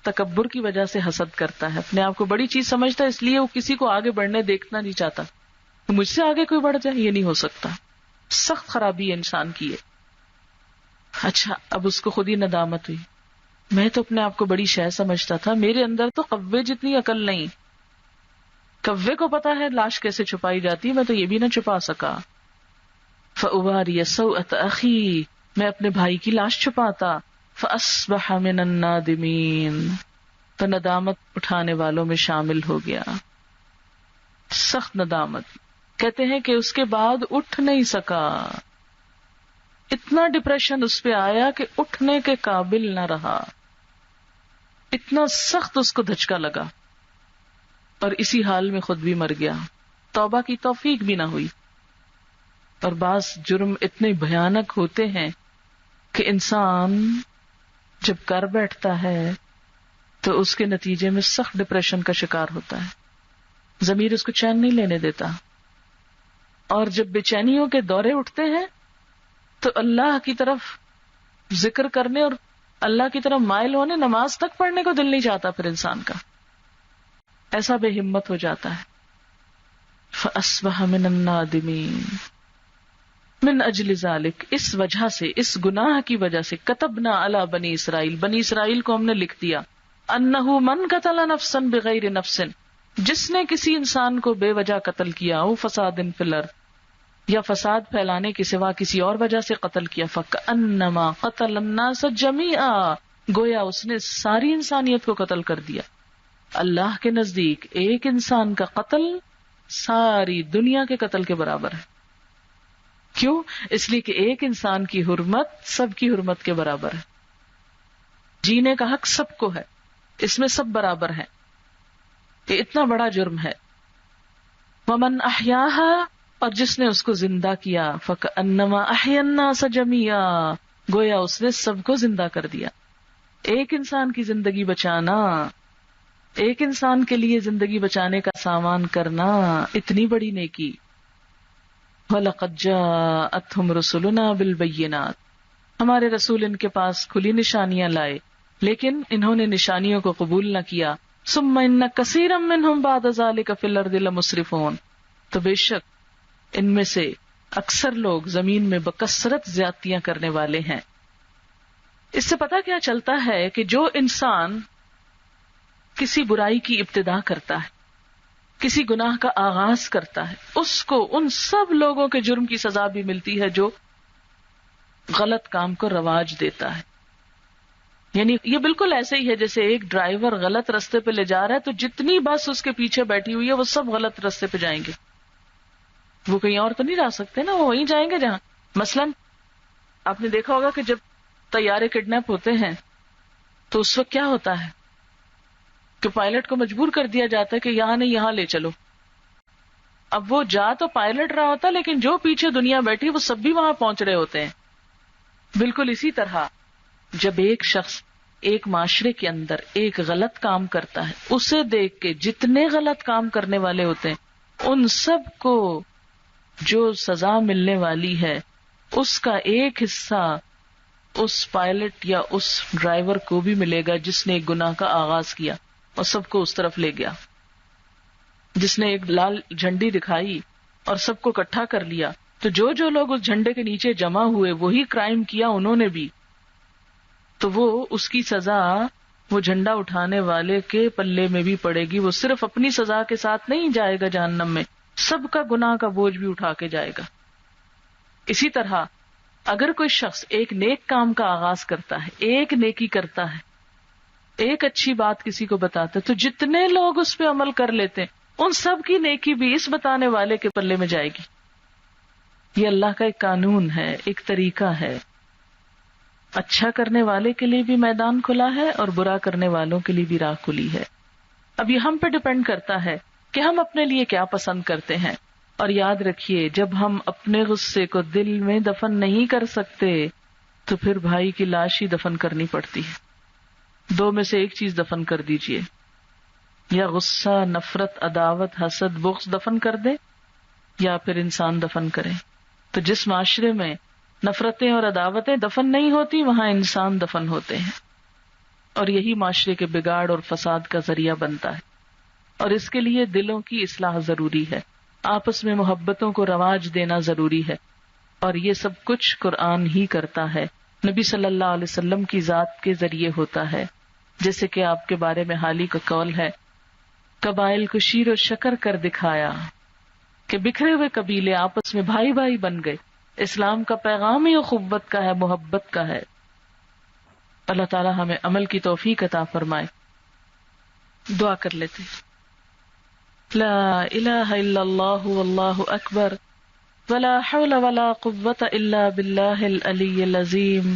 تکبر کی وجہ سے حسد کرتا ہے, اپنے آپ کو بڑی چیز سمجھتا ہے, اس لیے وہ کسی کو آگے بڑھنے دیکھنا نہیں چاہتا. مجھ سے آگے کوئی بڑھ جائے, یہ نہیں ہو سکتا. سخت خرابی ہے انسان کی ہے. اچھا, اب اس کو خود ہی ندامت ہوئی, میں تو اپنے آپ کو بڑی شے سمجھتا تھا, میرے اندر تو کوے جتنی عقل نہیں. کوے کو پتا ہے لاش کیسے چھپائی جاتی, میں تو یہ بھی نہ چھپا سکا. فأواری سوءۃ اخی, میں اپنے بھائی کی لاش چھپاتا. فاصبح من النادمین, تو ندامت اٹھانے والوں میں شامل ہو گیا. سخت ندامت. کہتے ہیں کہ اس کے بعد اٹھ نہیں سکا, اتنا ڈپریشن اس پہ آیا کہ اٹھنے کے قابل نہ رہا, اتنا سخت اس کو دھچکا لگا, اور اسی حال میں خود بھی مر گیا. توبہ کی توفیق بھی نہ ہوئی. اور بعض جرم اتنے بھیانک ہوتے ہیں کہ انسان جب کر بیٹھتا ہے تو اس کے نتیجے میں سخت ڈپریشن کا شکار ہوتا ہے. ضمیر اس کو چین نہیں لینے دیتا, اور جب بے چینیوں کے دورے اٹھتے ہیں تو اللہ کی طرف ذکر کرنے اور اللہ کی طرف مائل ہونے, نماز تک پڑھنے کو دل نہیں چاہتا پھر انسان کا, ایسا بے ہمت ہو جاتا ہے. فأصبح من النادمین. من اجل ذالک, اس وجہ سے, اس گناہ کی وجہ سے, کتبنا علی بنی اسرائیل, بنی اسرائیل کو ہم نے لکھ دیا, انہ من قتل نفسا بغیر نفس, جس نے کسی انسان کو بے وجہ قتل کیا, او فساد فی الارض, یا فساد پھیلانے کے سوا کسی اور وجہ سے قتل کیا, فکأنما قتل الناس جمیعا, گویا اس نے ساری انسانیت کو قتل کر دیا. اللہ کے نزدیک ایک انسان کا قتل ساری دنیا کے قتل کے برابر ہے. کیوں؟ اس لیے کہ ایک انسان کی حرمت سب کی حرمت کے برابر ہے. جینے کا حق سب کو ہے, اس میں سب برابر ہیں. یہ اتنا بڑا جرم ہے. ومن احیاها, اور جس نے اس کو زندہ کیا, فکأنما احیا الناس جميعا, گویا اس نے سب کو زندہ کر دیا. ایک انسان کی زندگی بچانا, ایک انسان کے لیے زندگی بچانے کا سامان کرنا, اتنی بڑی نیکی. وَلَقَدْ جَاءَتْهُمْ رُسُلُنَا بِالْبَيِّنَاتِ, ہمارے رسول ان کے پاس کھلی نشانیاں لائے, لیکن انہوں نے نشانیوں کو قبول نہ کیا. ثُمَّ إِنَّ كَثِيرًا مِّنْهُمْ بَعْدَ ذَلِكَ فِي الْأَرْضِ لَمُسْرِفُونَ, تو بے شک ان میں سے اکثر لوگ زمین میں بکثرت زیادتیاں کرنے والے ہیں. اس سے پتہ کیا چلتا ہے کہ جو انسان کسی برائی کی ابتدا کرتا ہے, کسی گناہ کا آغاز کرتا ہے, اس کو ان سب لوگوں کے جرم کی سزا بھی ملتی ہے جو غلط کام کو رواج دیتا ہے. یعنی یہ بالکل ایسے ہی ہے جیسے ایک ڈرائیور غلط رستے پہ لے جا رہا ہے تو جتنی بس اس کے پیچھے بیٹھی ہوئی ہے وہ سب غلط رستے پہ جائیں گے. وہ کہیں اور تو نہیں جا سکتے نا, وہ وہیں جائیں گے جہاں. مثلاً آپ نے دیکھا ہوگا کہ جب طیارے کڈنیپ ہوتے ہیں تو اس وقت کیا ہوتا ہے کہ پائلٹ کو مجبور کر دیا جاتا ہے کہ یہاں نہیں یہاں لے چلو. اب وہ جا تو پائلٹ رہا ہوتا ہے لیکن جو پیچھے دنیا بیٹھی وہ سب بھی وہاں پہنچ رہے ہوتے ہیں. بالکل اسی طرح جب ایک شخص ایک معاشرے کے اندر ایک غلط کام کرتا ہے, اسے دیکھ کے جتنے غلط کام کرنے والے ہوتے ہیں ان سب کو جو سزا ملنے والی ہے اس کا ایک حصہ اس پائلٹ یا اس ڈرائیور کو بھی ملے گا جس نے ایک گناہ کا آغاز کیا اور سب کو اس طرف لے گیا، جس نے ایک لال جھنڈی دکھائی اور سب کو اکٹھا کر لیا. تو جو لوگ اس جھنڈے کے نیچے جمع ہوئے وہی کرائم کیا انہوں نے بھی، تو وہ اس کی سزا وہ جھنڈا اٹھانے والے کے پلے میں بھی پڑے گی. وہ صرف اپنی سزا کے ساتھ نہیں جائے گا جہنم میں، سب کا گناہ کا بوجھ بھی اٹھا کے جائے گا. اسی طرح اگر کوئی شخص ایک نیک کام کا آغاز کرتا ہے، ایک نیکی کرتا ہے، ایک اچھی بات کسی کو بتاتا ہے، تو جتنے لوگ اس پہ عمل کر لیتے ہیں ان سب کی نیکی بھی اس بتانے والے کے پلے میں جائے گی. یہ اللہ کا ایک قانون ہے، ایک طریقہ ہے. اچھا کرنے والے کے لیے بھی میدان کھلا ہے اور برا کرنے والوں کے لیے بھی راہ کھلی ہے. اب یہ ہم پہ ڈپینڈ کرتا ہے کہ ہم اپنے لیے کیا پسند کرتے ہیں. اور یاد رکھیے، جب ہم اپنے غصے کو دل میں دفن نہیں کر سکتے تو پھر بھائی کی لاش ہی دفن کرنی پڑتی ہے. دو میں سے ایک چیز دفن کر دیجئے، یا غصہ، نفرت، عداوت، حسد، بغض دفن کر دے، یا پھر انسان دفن کرے. تو جس معاشرے میں نفرتیں اور عداوتیں دفن نہیں ہوتی وہاں انسان دفن ہوتے ہیں، اور یہی معاشرے کے بگاڑ اور فساد کا ذریعہ بنتا ہے. اور اس کے لیے دلوں کی اصلاح ضروری ہے، آپس میں محبتوں کو رواج دینا ضروری ہے، اور یہ سب کچھ قرآن ہی کرتا ہے، نبی صلی اللہ علیہ وسلم کی ذات کے ذریعے ہوتا ہے. جیسے کہ آپ کے بارے میں حالی کا قول ہے، قبائل کو شیر و شکر کر دکھایا کہ بکھرے ہوئے قبیلے آپس میں بھائی بھائی بن گئے. اسلام کا پیغام ہی اخوت کا ہے، محبت کا ہے. اللہ تعالی ہمیں عمل کی توفیق عطا فرمائے. دعا کر لیتے. لا الہ الا اللہ واللہ اکبر ولا حول ولا قوة الا باللہ العلی العظیم.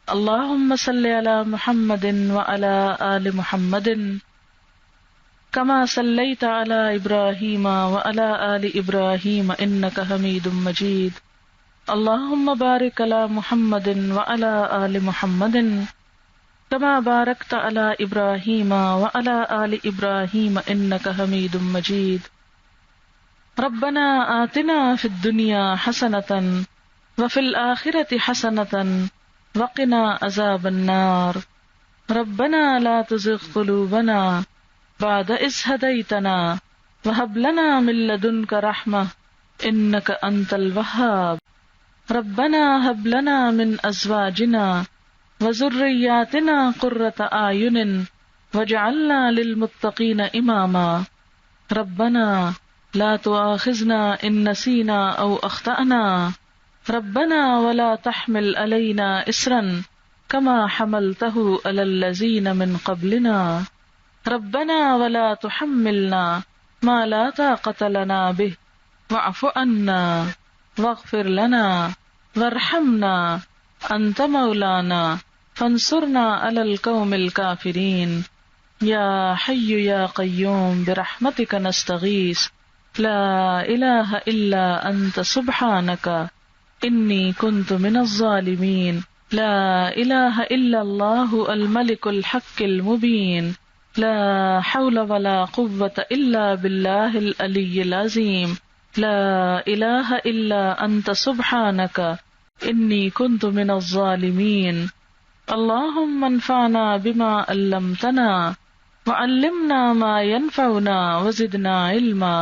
اللہم صل علی محمد وعلی آل محمد کما صلیت علی ابراہیم وعلی آل ابراہیم انک حمید مجید. اللہم بارک علی محمد وعلی آل محمد کما بارکت علی ابراہیم وعلی آل ابراہیم انک حمید مجید. ربنا آتنا فی الدنیا حسنۃ وفی الآخرۃ حسنۃ وقنا عذاب النار. ربنا لا تزغ قلوبنا بعد اذ ہدیتنا وہب لنا من لدنک رحمہ انک انت الوہاب. ربنا ہب لنا من ازواجنا وذریاتنا قرۃ اعین واجعلنا للمتقین اماما. ربنا لا تؤاخذنا ان نسینا او اخطأنا. ربنا ولا تحمل علینا اصرا کما حملتہ علی الذین من قبلنا. ربنا ولا تحملنا ما لا طاقة لنا به واعف عنا واغفر لنا وارحمنا انت مولانا فانصرنا على القوم الكافرين. یا حی یا قیوم برحمتک نستغیث لا الہ الا انت سبحانک انی کنت من الظالمین. لا الہ الا اللہ الملک الحق المبین. لا حول ولا قوة الا باللہ العلی العظیم. لا الہ الا انت سبحانک انی کنت من الظالمین. اللہم انفعنا بما علمتنا وعلمنا ما ينفعنا وزدنا علما.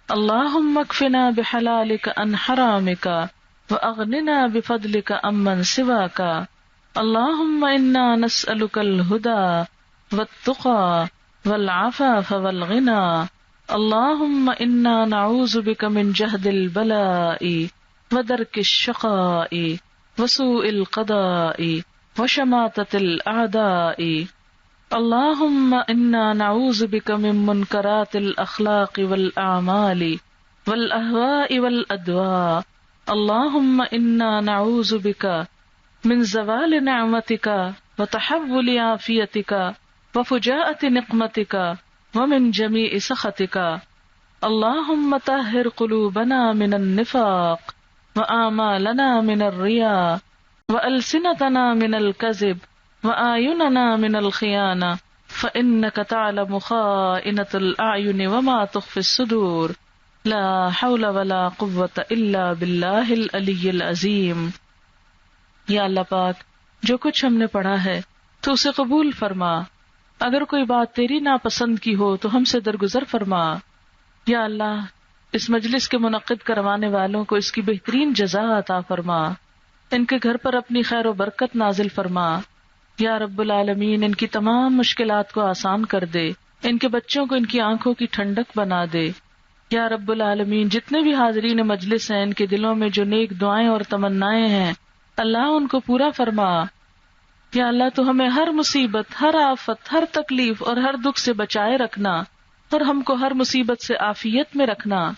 اللہم اکفنا بحلالک عن حرامک واغننا بفضلک عمن سواک. اللہم انا نسألک الہدى والتقى والعفاف والغنى. اللہم انا نعوذ بک من جہد البلاء ودرک الشقاء وسوء القضاء وشماتة الأعداء. اللہم انا نعوذ بک من منکرات الاخلاق والاعمال والاہواء والادواء. اللہم انا نعوذ بک من زوال نعمتک وتحول عافیتک وفجاءة نقمتک ومن جمیع سخطک. اللہم طہر قلوبنا من النفاق وآمالنا من الرياء وألسنتنا من الكذب وأعيننا من الخيانة فإنك تعلم خائنة الأعين وما تخفي الصدور. لا حول ولا قوة إلا بالله العلي العظيم. یا اللہ پاک جو کچھ ہم نے پڑھا ہے تو اسے قبول فرما، اگر کوئی بات تیری ناپسند کی ہو تو ہم سے درگزر فرما۔ یا اللہ اس مجلس کے منعقد کروانے والوں کو اس کی بہترین جزا عطا فرما، ان کے گھر پر اپنی خیر و برکت نازل فرما۔ یا رب العالمین ان کی تمام مشکلات کو آسان کر دے، ان کے بچوں کو ان کی آنکھوں کی ٹھنڈک بنا دے۔ یا رب العالمین جتنے بھی حاضرین مجلس ہیں ان کے دلوں میں جو نیک دعائیں اور تمنائیں ہیں اللہ ان کو پورا فرما۔ یا اللہ تو ہمیں ہر مصیبت، ہر آفت، ہر تکلیف اور ہر دکھ سے بچائے رکھنا، اور ہم کو ہر مصیبت سے عافیت میں رکھنا۔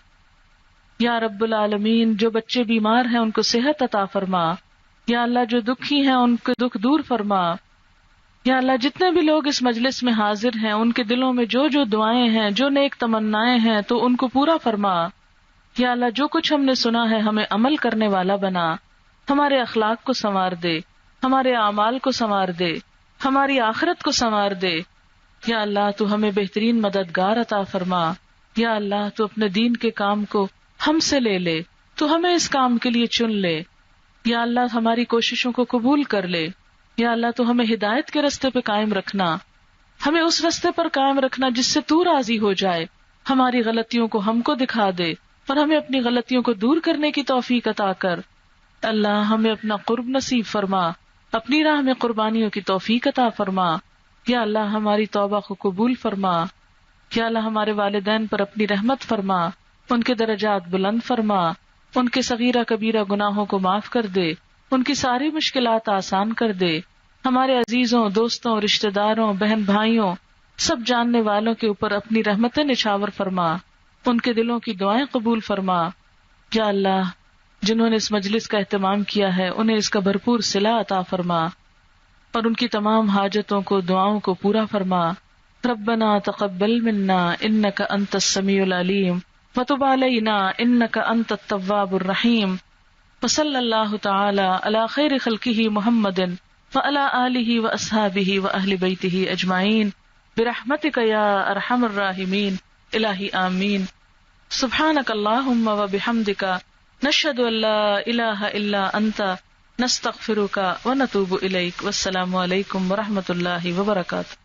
یا رب العالمین جو بچے بیمار ہیں ان کو صحت عطا فرما۔ یا اللہ جو دکھی ہیں ان کے دکھ دور فرما۔ یا اللہ جتنے بھی لوگ اس مجلس میں حاضر ہیں ان کے دلوں میں جو جو دعائیں ہیں، جو نیک تمنائیں ہیں تو ان کو پورا فرما۔ یا اللہ جو کچھ ہم نے سنا ہے ہمیں عمل کرنے والا بنا، ہمارے اخلاق کو سنوار دے، ہمارے اعمال کو سنوار دے، ہماری آخرت کو سنوار دے۔ یا اللہ تو ہمیں بہترین مددگار عطا فرما۔ یا اللہ تو اپنے دین کے کام کو ہم سے لے لے، تو ہمیں اس کام کے لیے چن لے۔ یا اللہ ہماری کوششوں کو قبول کر لے۔ یا اللہ تو ہمیں ہدایت کے رستے پہ قائم رکھنا، ہمیں اس رستے پر قائم رکھنا جس سے تو راضی ہو جائے، ہماری غلطیوں کو ہم کو دکھا دے اور ہمیں اپنی غلطیوں کو دور کرنے کی توفیق عطا کر۔ اللہ ہمیں اپنا قرب نصیب فرما، اپنی راہ میں قربانیوں کی توفیق عطا فرما۔ یا اللہ ہماری توبہ کو قبول فرما۔ یا اللہ ہمارے والدین پر اپنی رحمت فرما، ان کے درجات بلند فرما، ان کے صغیرہ کبیرہ گناہوں کو معاف کر دے، ان کی ساری مشکلات آسان کر دے۔ ہمارے عزیزوں، دوستوں، رشتہ داروں، بہن بھائیوں، سب جاننے والوں کے اوپر اپنی رحمتیں نچھاور فرما، ان کے دلوں کی دعائیں قبول فرما۔ یا اللہ جنہوں نے اس مجلس کا اہتمام کیا ہے انہیں اس کا بھرپور صلہ عطا فرما، اور ان کی تمام حاجتوں کو، دعاؤں کو پورا فرما۔ ربنا تقبل منا انک انت السمیع العلیم وتب علینا انک انت التواب الرحیم، وصلی اللہ تعالی علی خیر خلقہ محمد وعلی آلہ واصحابہ واہل بیتہ اجمعین برحمتک یا ارحم الراحمین الہی آمین۔ سبحانک اللہم وبحمدک نشہد ان لا الہ الا انت نستغفرک ونتوب الیک۔ والسلام علیکم ورحمۃ اللہ وبرکاتہ۔